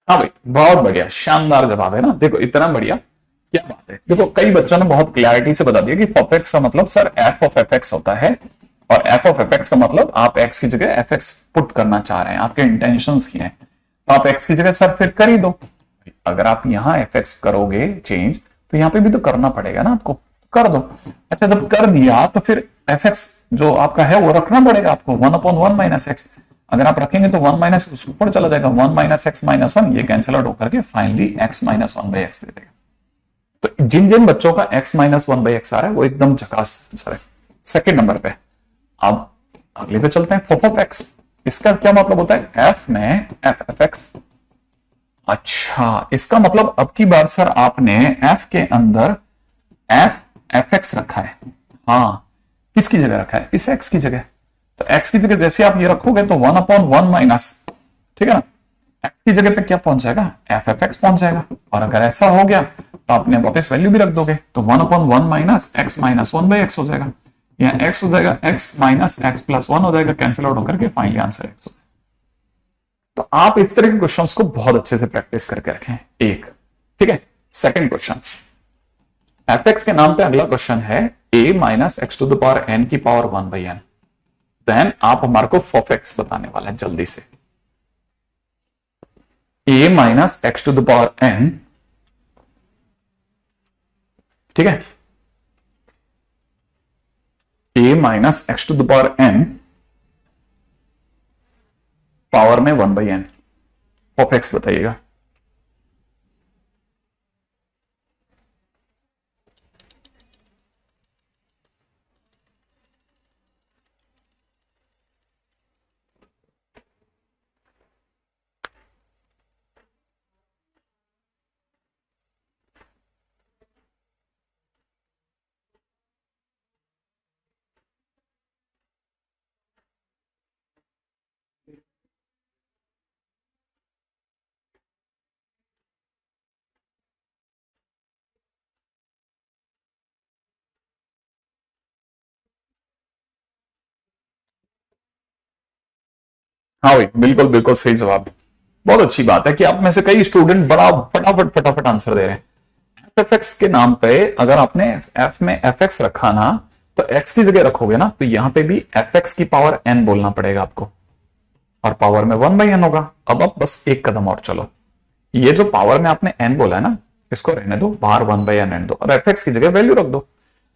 हाँ भाई बहुत बढ़िया, शानदार जवाब है ना। देखो इतना बढ़िया, क्या बात है। देखो कई बच्चों ने बहुत क्लैरिटी से बता दिया कि एफ एक्स का मतलब sir F of F x होता है और एफ ऑफ एफ एक्स का मतलब आप एक्स की जगह एफ एक्स पुट करना चाह रहे हैं, आपके इंटेंशंस की हैं, तो आप एक्स की जगह सर फिर कर ही दो। अगर आप यहां एफ एक्स करोगे चेंज तो यहां पे भी तो करना पड़ेगा ना आपको, कर दो। अच्छा जब कर दिया तो फिर एफ एक्स जो आपका है वो रखना पड़ेगा आपको, 1/1 माइनस एक्स। अगर आप रखेंगे तो 1 माइनस ऊपर चला जाएगा, 1 माइनस एक्स माइनस 1, ये कैंसिल आउट होकर के finally X minus 1 by X दे देगा। तो जिन जिन बच्चों का एक्स माइनस 1 बाई एक्स आ रहा है वो एकदम झकास आंसर है। सेकेंड नंबर पे अब अगले पे चलते हैं, एफ ऑफ एक्स। इसका क्या मतलब होता है, एफ में एफ एफ एक्स। अच्छा इसका मतलब अब की बार सर आपने एफ के अंदर एफ एफ एक्स रखा है। हाँ किसकी जगह रखा है, इस एक्स की जगह। तो एक्स की जगह जैसे आप ये रखोगे तो 1/1 माइनस, ठीक है ना, एक्स की जगह पे क्या पहुंच जाएगा, एफ एफ एक्स पहुंच जाएगा। और अगर ऐसा हो गया तो आपने वापस वैल्यू भी रख दोगे, तो 1/1 minus x minus 1 by x हो जाएगा। यहाँ एक्स हो जाएगा एक्स माइनस एक्स प्लस 1 हो जाएगा, कैंसिल आउट होकर के फाइनली आंसर एक्स। तो आप इस तरह के क्वेश्चंस को बहुत अच्छे से प्रैक्टिस करके रखें। एक ठीक है। सेकंड क्वेश्चन, एफ एक्स के नाम पे अगला क्वेश्चन है a minus x to the power n की पावर 1 बाई एन। देन आप हमारे को f एक्स बताने वाले हैं जल्दी से। a minus x to the power n, ठीक है, a minus x to the power n power में 1 बाई एन, f एक्स बताइएगा। हाँ भाई बिल्कुल बिल्कुल सही जवाब। बहुत अच्छी बात है कि आप में से कई स्टूडेंट बड़ा फटाफट फटाफट आंसर दे रहे हैं। एफ एक्स के नाम पे अगर आपने एफ में एफ एक्स रखा ना, तो एक्स की जगह रखोगे ना तो यहां पे भी एफ एक्स की पावर एन बोलना पड़ेगा आपको, और पावर में 1 बाई एन होगा। अब आप बस एक कदम और चलो, ये जो पावर में आपने एन बोला है ना, इसको रहने दो, बाहर 1 बाई एन रहने दो, और एफ एक्स की जगह वैल्यू रख दो।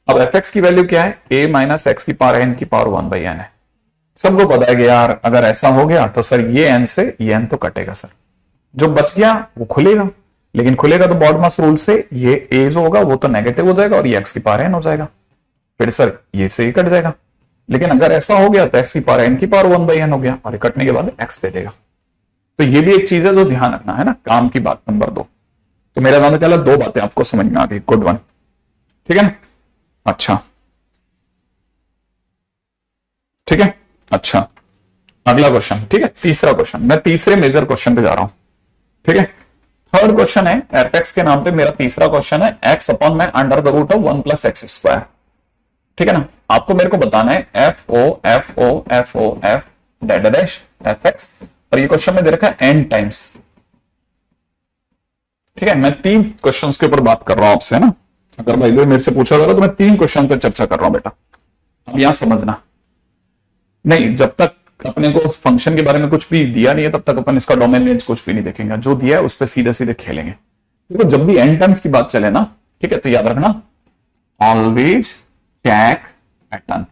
अब एफ एक्स की वैल्यू क्या है, ए माइनस एक्स की पावर एन की पावर 1 बाई एन है। सबको पता है कि यार अगर ऐसा हो गया तो सर ये एन से ये एन तो कटेगा सर, जो बच गया वो खुलेगा, लेकिन खुलेगा तो बॉडमास रूल से ये ए जो होगा वो तो नेगेटिव हो जाएगा और ये एक्स की पावर एन हो जाएगा, फिर सर ये से ही कट जाएगा। लेकिन अगर ऐसा हो गया तो एक्स की पावर एन की पावर 1 बाई एन हो गया, और कटने के बाद एक्स दे देगा। तो ये भी एक चीज है जो ध्यान रखना है ना, काम की बात नंबर 2। तो मेरा नाम चला, 2 बातें आपको समझ में आ गई, गुड वन, ठीक है ना। अच्छा ठीक है। अच्छा अगला क्वेश्चन, ठीक है, तीसरा क्वेश्चन, मैं तीसरे मेजर क्वेश्चन पे जा रहा हूं, ठीक है। थर्ड क्वेश्चन है एफ एक्स के नाम पे, मेरा तीसरा क्वेश्चन है एक्स अपॉन में under the root of 1 plus x square, ठीक है ना। आपको मेरे को बताना है f o f o f o f dash dash f x, और ये क्वेश्चन में दे रखा है n टाइम्स, ठीक है। मैं 3 क्वेश्चंस के ऊपर बात कर रहा हूं आपसे ना, अगर भाई मेरे से पूछा जा रहा तो मैं 3 क्वेश्चन पे चर्चा कर रहा हूं बेटा। अब यहां समझना नहीं, जब तक अपने को फंक्शन के बारे में कुछ भी दिया नहीं है तब तक अपन इसका डोमेन रेंज कुछ भी नहीं देखेंगे, जो दिया है उस पर सीधे सीधे खेलेंगे। देखो जब भी n टाइम्स की बात चले ना, ठीक है, तो याद रखना ऑलवेज चेक पैटर्न।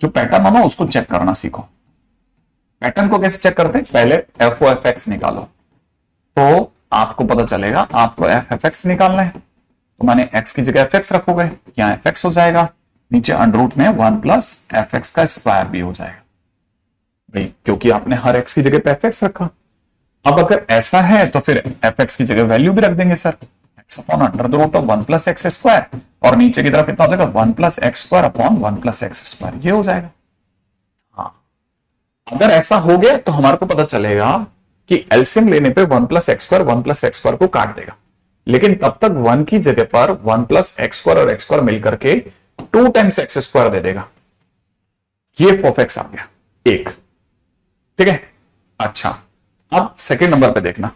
जो पैटर्न हो ना उसको चेक करना सीखो। पैटर्न को कैसे चेक करते हैं, पहले एफ ओ एफ एक्स निकालो, तो आपको पता चलेगा आपको एफ एफ एक्स निकालना है, तो मैंने एक्स की जगह एफ एक्स रखोगे, यहां एफ एक्स हो जाएगा, नीचे अंडर रूट में 1 प्लस एफ एक्स का स्क्वायर भी हो जाएगा भाई, क्योंकि आपने हर एक्स की जगह पे एफ एक्स रखा। अब अगर ऐसा है तो फिर एफ एक्स की जगह वैल्यू भी रख देंगे sir, x upon under the root of 1 plus x square, और नीचे की तरफ कितना हो जाएगा 1 plus x square upon 1 plus x square, ये हो जाएगा। हाँ अगर ऐसा हो गया तो हमारे को पता चलेगा कि एलसीएम लेने पे 1 plus x square 1 plus x square को काट देगा, लेकिन तब तक 1 की जगह पर 1 प्लस एक्स स्क्वायर और एक्स स्क्वायर मिलकर के 2 टाइम्स एक्स स्क्वायर दे देगा। ये एफ एक्स आ गया एक, ठीक है। अच्छा अब सेकंड नंबर पे देखना,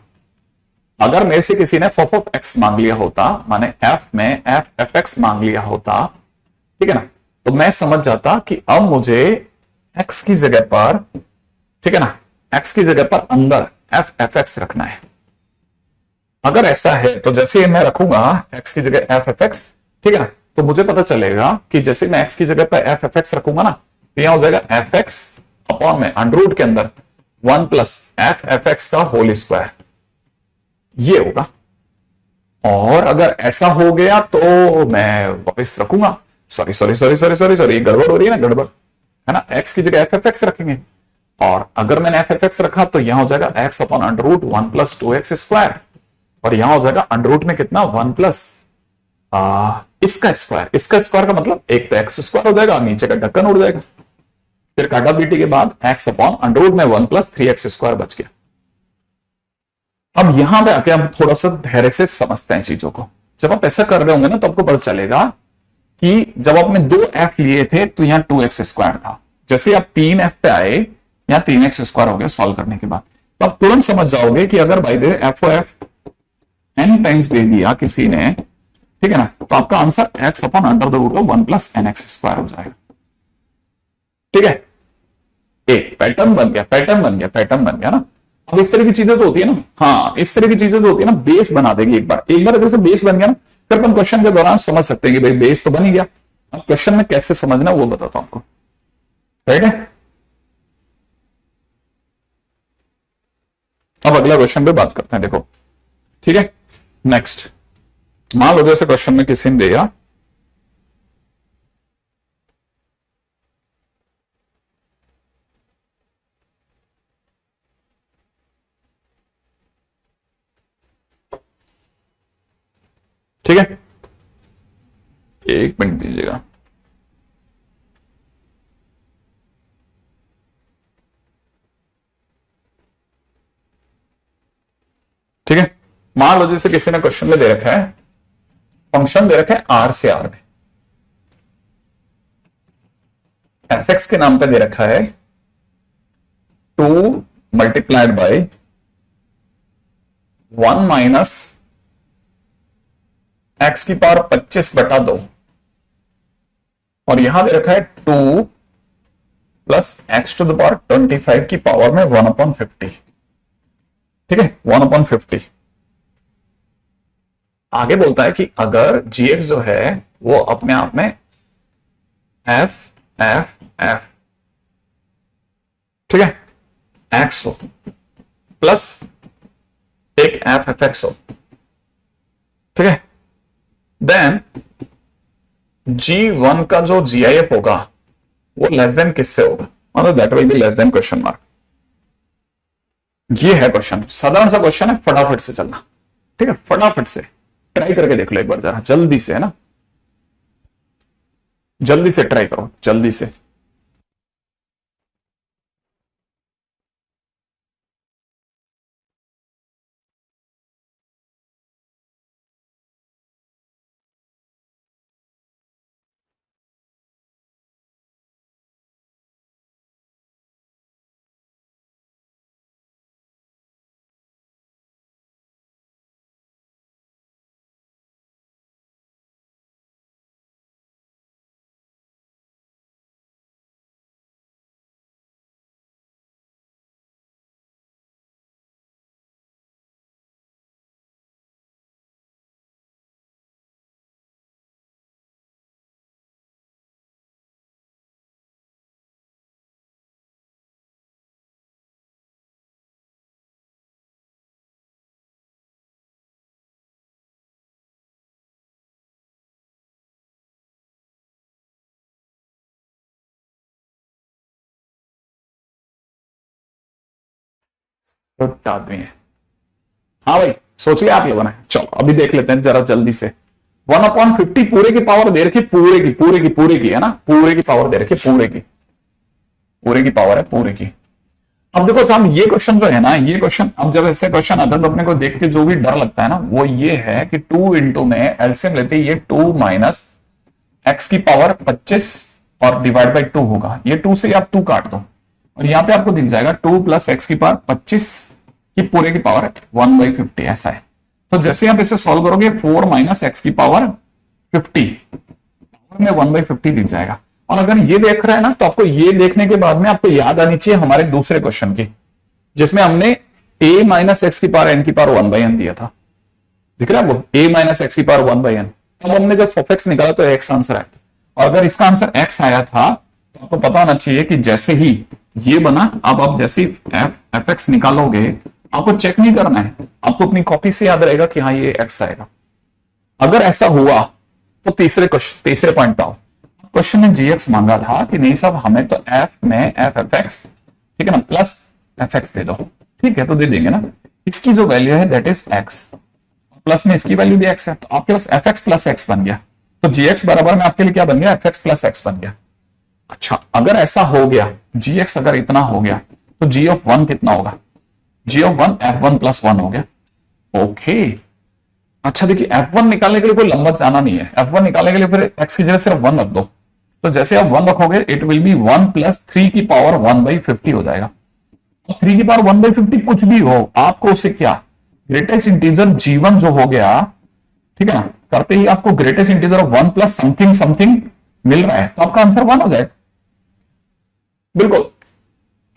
अगर मेरे से किसी ने एफ ऑफ एक्स मांग लिया होता, माने एफ में एफ एफ एक्स मांग लिया होता, ठीक है ना, तो मैं समझ जाता कि अब मुझे x की जगह पर, ठीक है ना, x की जगह पर अंदर एफ एक्स रखना है। अगर ऐसा है तो जैसे मैं रखूंगा x की जगह एफ एक्स, ठीक है ना, तो मुझे पता चलेगा कि जैसे मैं x की जगह पर एफ एक्स रखूंगा ना, तो यहां हो जाएगा एफ एक्स अपॉन में अंडर रूट के अंदर 1 प्लस एफ एक्स का होल स्क्वायर, ये होगा। और अगर ऐसा हो गया तो मैं वापस रखूंगा, sorry sorry sorry sorry sorry sorry, गड़बड़ हो रही है ना, गड़बड़ है ना, x की जगह एफ एक्स रखेंगे। और अगर मैंने एफ एक्स रखा तो यहां हो जाएगा x upon under root 1 plus 2x square, और यहां हो जाएगा अंडर रूट में कितना 1 प्लस इसका स्क्वायर। इसका स्क्वायर का मतलब एक तो एक्स स्क्वायर हो जाएगा, नीचे का ढक्कन उड़ जाएगा, फिर काटा बीटी के बाद x अपॉन अंडर रूट में 1 प्लस 3x स्क्वायर बच गया। अब यहां पे आके हम थोड़ा सा धैर्य से समझते हैं चीजों को। जब आप ऐसा कर रहे होंगे ना तो आपको पता चलेगा कि जब आपने 2f लिए थे तो यहां 2x स्क्वायर था, जैसे आप 3f पे आए यहां 3x स्क्वायर हो गया सॉल्व करने के बाद, तो आप तुरंत समझ जाओगे कि अगर by the f o f n times दे दिया किसी ने, ठीक है ना, तो आपका answer x upon under the root of 1 plus nx square हो जाएगा। ठीक है, एक पैटर्न बन गया, पैटर्न बन गया, पैटर्न बन गया ना। अब इस तरह की चीजें जो होती है ना, हाँ इस तरह की चीजें जो होती है ना, बेस बना देगी। एक बार जैसे बेस बन गया ना, फिर अपन क्वेश्चन के दौरान समझ सकते हैं कि भाई बेस तो बन ही गया। अब क्वेश्चन में कैसे समझना वो बताता हूं आपको, राइट है। अब अगला क्वेश्चन पे बात करते हैं, देखो ठीक है। नेक्स्ट मान लो जैसे क्वेश्चन में किसी ने दिया ठीक है, एक मिनट दीजिएगा। ठीक है, मान लो जैसे किसी ने क्वेश्चन में दे रखा है, फंक्शन दे रखा है आर से आर में, एफ एक्स के नाम पे दे रखा है 2 मल्टीप्लाइड बाय 1 माइनस एक्स की पावर 25 बटा 2, और यहां दे रखा है 2 plus x to the power 25 की पावर में 1/50। ठीक है, 1/50। आगे बोलता है कि अगर gx जो है वो अपने आप में f f f, ठीक है, x हो प्लस एक f f x हो, ठीक है, देन g1 का जो gif होगा वो लेस देन किससे होगा, मतलब that will be less than question mark. ये है क्वेश्चन, साधारण सा क्वेश्चन है, फटाफट से चलना, ठीक है, फटाफट से ट्राई करके देख लो एक बार जरा, जल्दी से, है ना, जल्दी से ट्राई करो, जल्दी से। तो आदमी है, हाँ भाई सोच लिया आप लोगों ने, चलो अभी देख लेते हैं जरा जल्दी से। 1/50 पूरे की पावर दे रखी, पूरे की है ना, पूरे की पावर दे रखी, पूरे की पावर है, पूरे की। अब देखो साहब ये क्वेश्चन जो है ना, ये क्वेश्चन, अब जब ऐसे क्वेश्चन आता है तो अपने को देख के जो भी डर लगता है ना वो ये है कि 2 इंटू में एलसीएम लेते ये 2 माइनस एक्स की पावर 25 और डिवाइड बाई 2 होगा, ये 2 से आप 2 काट दो और यहां पे आपको दिख जाएगा 2 प्लस एक्स की पावर 25 की पूरे की पावर 1/50, ऐसा है। तो जैसे आप इसे सॉल्व करोगे 4 माइनस एक्स की पावर 50 में 1/50 दिख जाएगा, और अगर ये देख रहा है ना, तो आपको ये देखने के बाद में आपको याद आनी चाहिए हमारे दूसरे क्वेश्चन की, जिसमें हमने a माइनस एक्स की पावर n की पावर 1/n दिया था। दिख रहा है वो a माइनस एक्स की पावर 1/n। अब हमने जब f x निकाला तो x आंसर आया, और अगर इसका आंसर x आया था तो आपको पता होना चाहिए कि जैसे ही ये बना, अब आप जैसे ही एफ एक्स निकालोगे, आपको चेक नहीं करना है, आपको अपनी कॉपी से याद रहेगा कि हाँ ये x आएगा। अगर ऐसा हुआ तो तीसरे पॉइंट पे आओ। क्वेश्चन ने gx मांगा था कि नहीं साहब हमें तो f में एफ एक्स, ठीक है ना, प्लस एफ एक्स दे दो। ठीक है, तो दे देंगे ना। इसकी जो वैल्यू है दैट इज x, प्लस में इसकी वैल्यू भी x है, तो आपके पास एफ एक्स प्लस एक्स बन गया। तो gx बराबर में आपके लिए क्या बन गया, एफ एक्स प्लस एक्स बन गया। अच्छा, अगर ऐसा हो गया, gx अगर इतना हो गया, तो g ऑफ 1 कितना होगा, g ऑफ 1 f1 प्लस 1 हो गया। ओके, अच्छा देखिए, f1 निकालने के लिए कोई लंबा जाना नहीं है, f1 निकालने के लिए फिर x की जगह सिर्फ 1 रख दो। तो जैसे आप 1 रखोगे इट विल बी 1 प्लस 3 की पावर 1/50 हो जाएगा। 3 की पावर 1/50 कुछ भी हो, आपको उससे क्या, ग्रेटेस्ट इंटीजर g1 जो हो गया, ठीक है ना, करते ही आपको greatest integer of 1 plus something something मिल रहा है, तो आपका आंसर 1 हो जाएगा। बिल्कुल।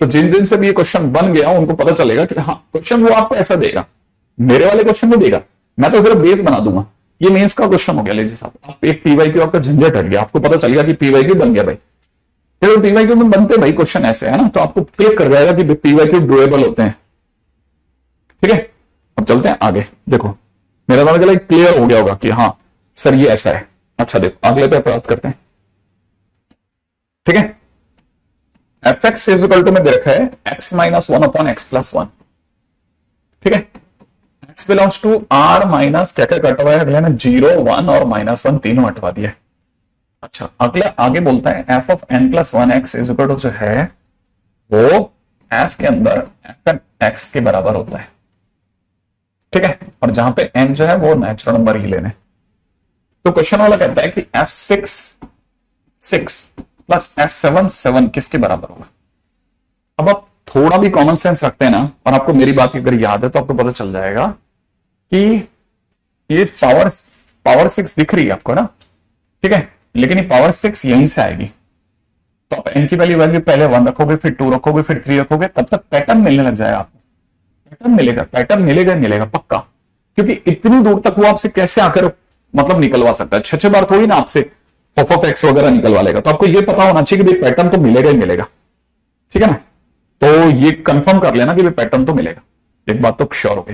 तो जिन जिन से भी ये क्वेश्चन बन गया उनको पता चलेगा कि हाँ, क्वेश्चन वो आपको ऐसा देगा, मेरे वाले क्वेश्चन में देगा, मैं तो सिर्फ बेस बना दूंगा। ये मेंस का क्वेश्चन हो गया, लीजिए साहब, आप एक पीवाईक्यू आपका झंझट हट गया, आपको पता चल गया कि पीवाईक्यू बन गया भाई। फिर पीवाईक्यू में बनते भाई क्वेश्चन ऐसे है ना, तो आपको क्लिक कर जाएगा कि पीवाईक्यू डुएबल होते हैं। ठीक है, अब चलते हैं आगे। देखो मेरा मतलब क्लियर हो गया होगा कि हाँ सर ये ऐसा है। अच्छा देखो अगले पे बात करते हैं। ठीक है, F x is equal to में दे रखा है x minus 1 upon x plus 1। ठीक है, x belongs to R minus क्या क्या कटा हुआ है अगले ने, 0 1 और -1 तीनों हटवा दिया। अच्छा, अगला आगे बोलता है f of n plus 1 x is equal to जो है वो एफ के अंदर एफ एक्स के बराबर होता है। ठीक है, और जहां पे n जो है वो नेचुरल नंबर ही लेने। तो क्वेश्चन वाला कहता है कि f6 प्लस f7 किसके बराबर होगा। अब आप थोड़ा भी कॉमन सेंस रखते हैं ना, और आपको मेरी बात अगर याद है तो आपको पता चल जाएगा कि ये पावर 6 दिख रही है आपको ना। ठीक है, लेकिन ये पावर 6 यहीं से आएगी, तो आप n की वैल्यू पहले 1 रखोगे, फिर 2 रखोगे, फिर 3 रखोगे, तब तक पैटर्न मिलने लग जाएगा आपको। पैटर्न मिलेगा पक्का, क्योंकि इतनी दूर तक वो आपसे कैसे आकर मतलब निकलवा सकता है, 6 बार थोड़ी ना आपसे ऑफ एक्स वगैरह निकलवा लेगा। तो आपको ये पता होना चाहिए कि भाई पैटर्न तो मिलेगा ही मिलेगा। ठीक है ना, तो ये कंफर्म कर लेना कि भाई पैटर्न तो मिलेगा, एक बात तो श्योर हो गई।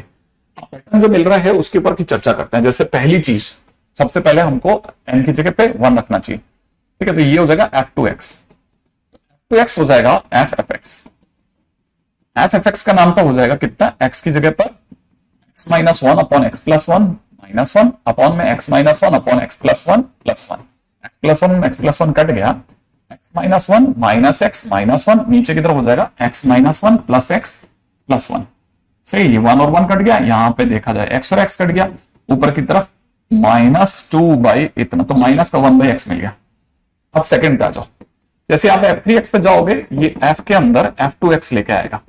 पैटर्न जो मिल रहा है उसके ऊपर की चर्चा करते हैं। जैसे पहली चीज, सबसे पहले हमको n की जगह पे 1 रखना चाहिए। ठीक है, तो ये हो जाएगा f2x हो जाएगा f(x) का नाम तो हो जाएगा कितना, x की जगह पर x minus 1 upon x plus 1 -1 upon में x minus 1 upon x plus 1 plus 1, x plus 1 cut गया, x minus 1 minus x minus 1, नीचे की तरफ हो जाएगा x minus 1 plus x plus 1। सही, ये 1 और 1 कट गया, यहां पे देखा जाए x और x कट गया, ऊपर की तरफ -2 बाई इतना, तो माइनस का 1/x मिल गया। अब सेकंड पे आ जाओ, जैसे आप f3x पे जाओगे, ये f के अंदर f2x लेके आएगा।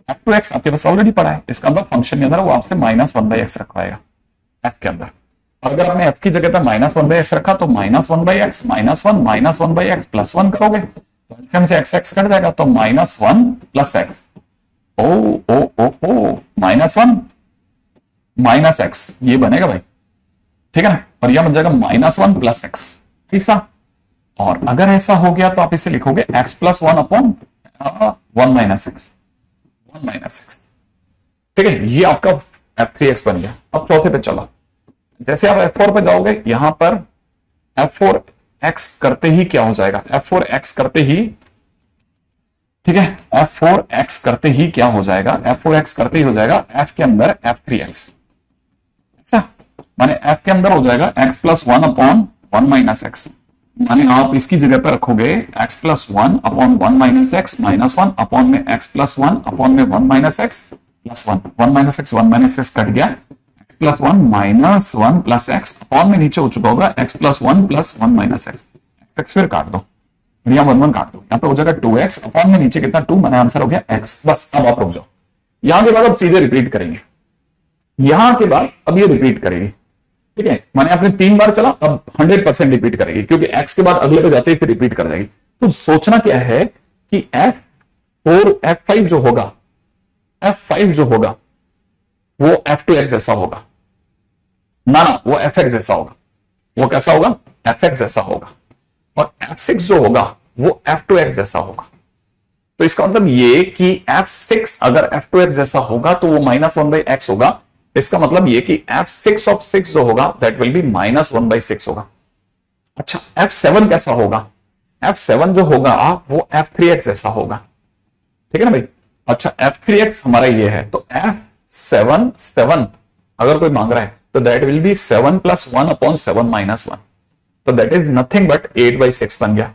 f2x आपके पास ऑलरेडी पड़ा है, इसका अंदर फंक्शन के अंदर वो आपसे -1/x रखवाएगा f के अंदर। और अगर आपने f की जगह पे -1/x रखा तो -1/x -1 -1/x प्लस 1 करोगे तो एलसीएम से x कट जाएगा, तो -1 प्लस x, -1 -x ये बनेगा भाई। ठीक है ना, और यह बन जाएगा -1 प्लस x। ठीक सा, और अगर ऐसा हो गया तो आप इसे लिखोगे x plus 1 upon 1 minus x. ठीक है, ये आपका f3x बन गया। अब चौथे पे चलो, जैसे आप f4 पे जाओगे, यहां पर f4x करते ही क्या हो जाएगा, f4x करते ही, ठीक है, f4x करते ही क्या हो जाएगा, f4x करते ही हो जाएगा f के अंदर f3x। ऐसा माने f के अंदर हो जाएगा x plus 1 upon 1 minus x, माने आप इसकी जगह पर रखोगे x plus 1 upon 1 minus x minus 1 upon में x प्लस 1 अपॉन में 1 minus x plus 1, 1 minus x cut गया, x plus 1 minus 1 plus x upon में नीचे हो चुका होगा x plus 1 plus 1 minus x फिर काट दो, यहाँ 1 1 काट दो, यहाँ पे हो जाएगा 2x अपॉन में नीचे कितना 2, मैंने आंसर हो गया x। बस अब आप रुक जाओ, यहां के बाद अब सीधे रिपीट करेंगे, यहां के बाद अब ये रिपीट करेंगे। ठीक है, माने आपने 3 बार चला, अब 100% रिपीट करेगी, क्योंकि x के बाद अगले पे जाते ही फिर रिपीट कर जाएगी। तो सोचना क्या है कि F4 F5 जो होगा, F5 जो होगा वो F2x जैसा होगा ना, वो Fx जैसा होगा। वो कैसा होगा? Fx जैसा होगा। और F6 जो होगा वो F2x जैसा होगा। तो इसका मतलब ये कि F6 अगर F2x जैसा होगा तो वो -1/x होगा। इसका मतलब ये कि F6 ऑफ 6 जो होगा दैट विल बी -1/6 होगा। अच्छा, F7 कैसा होगा? F7 जो होगा वो F3x जैसा होगा। ठीक है ना भाई? अच्छा, F3x हमारा ये है, तो F7 अगर कोई मांग रहा है तो दैट विल बी 7 + 1/7 - 1, तो दैट इज नथिंग बट 8/6 बन गया।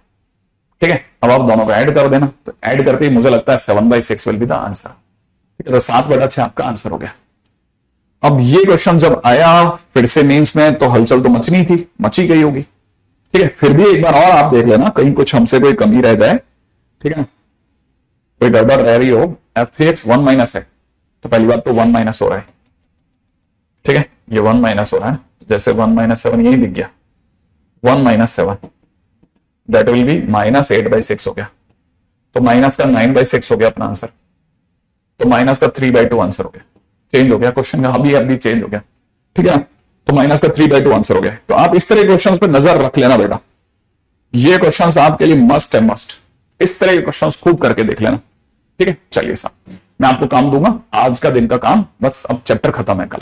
ठीक है, अब आप दोनों को ऐड कर देना, तो ऐड करते ही मुझे लगता है 7/6 विल बी द आंसर। ठीक है, तो 7/6 आपका आंसर हो गया। अब ये क्वेश्चन जब आया फिर से मेंस में, तो हलचल तो मचनी थी, मची गई होगी। ठीक है, फिर भी एक बार और आप देख लेना, कहीं कुछ हमसे कोई कमी रह जाए। ठीक है ना, कोई गड़बड़ रह रही हो। F3x 1 - है, तो पहली बात तो 1 - हो रहा है। ठीक है, ये 1 - हो रहा है, जैसे 1 - 7 यही दिख गया, 1 - 7 दैट विल बी -8/6 हो गया। तो माइनस का 9/6 हो गया अपना आंसर। तो माइनस का 3/2 आंसर हो गया। चेंज हो गया क्वेश्चन का, अभी चेंज हो गया। ठीक है, तो माइनस का 3/2 आंसर हो गया। तो आप इस तरह के क्वेश्चंस पे नजर रख लेना बेटा, ये क्वेश्चंस आपके लिए मस्ट है, मस्ट। इस तरह के क्वेश्चंस खूब करके देख लेना। ठीक है, चलिए साहब, मैं आपको काम दूंगा, आज का दिन का काम बस, अब चैप्टर खत्म है कल।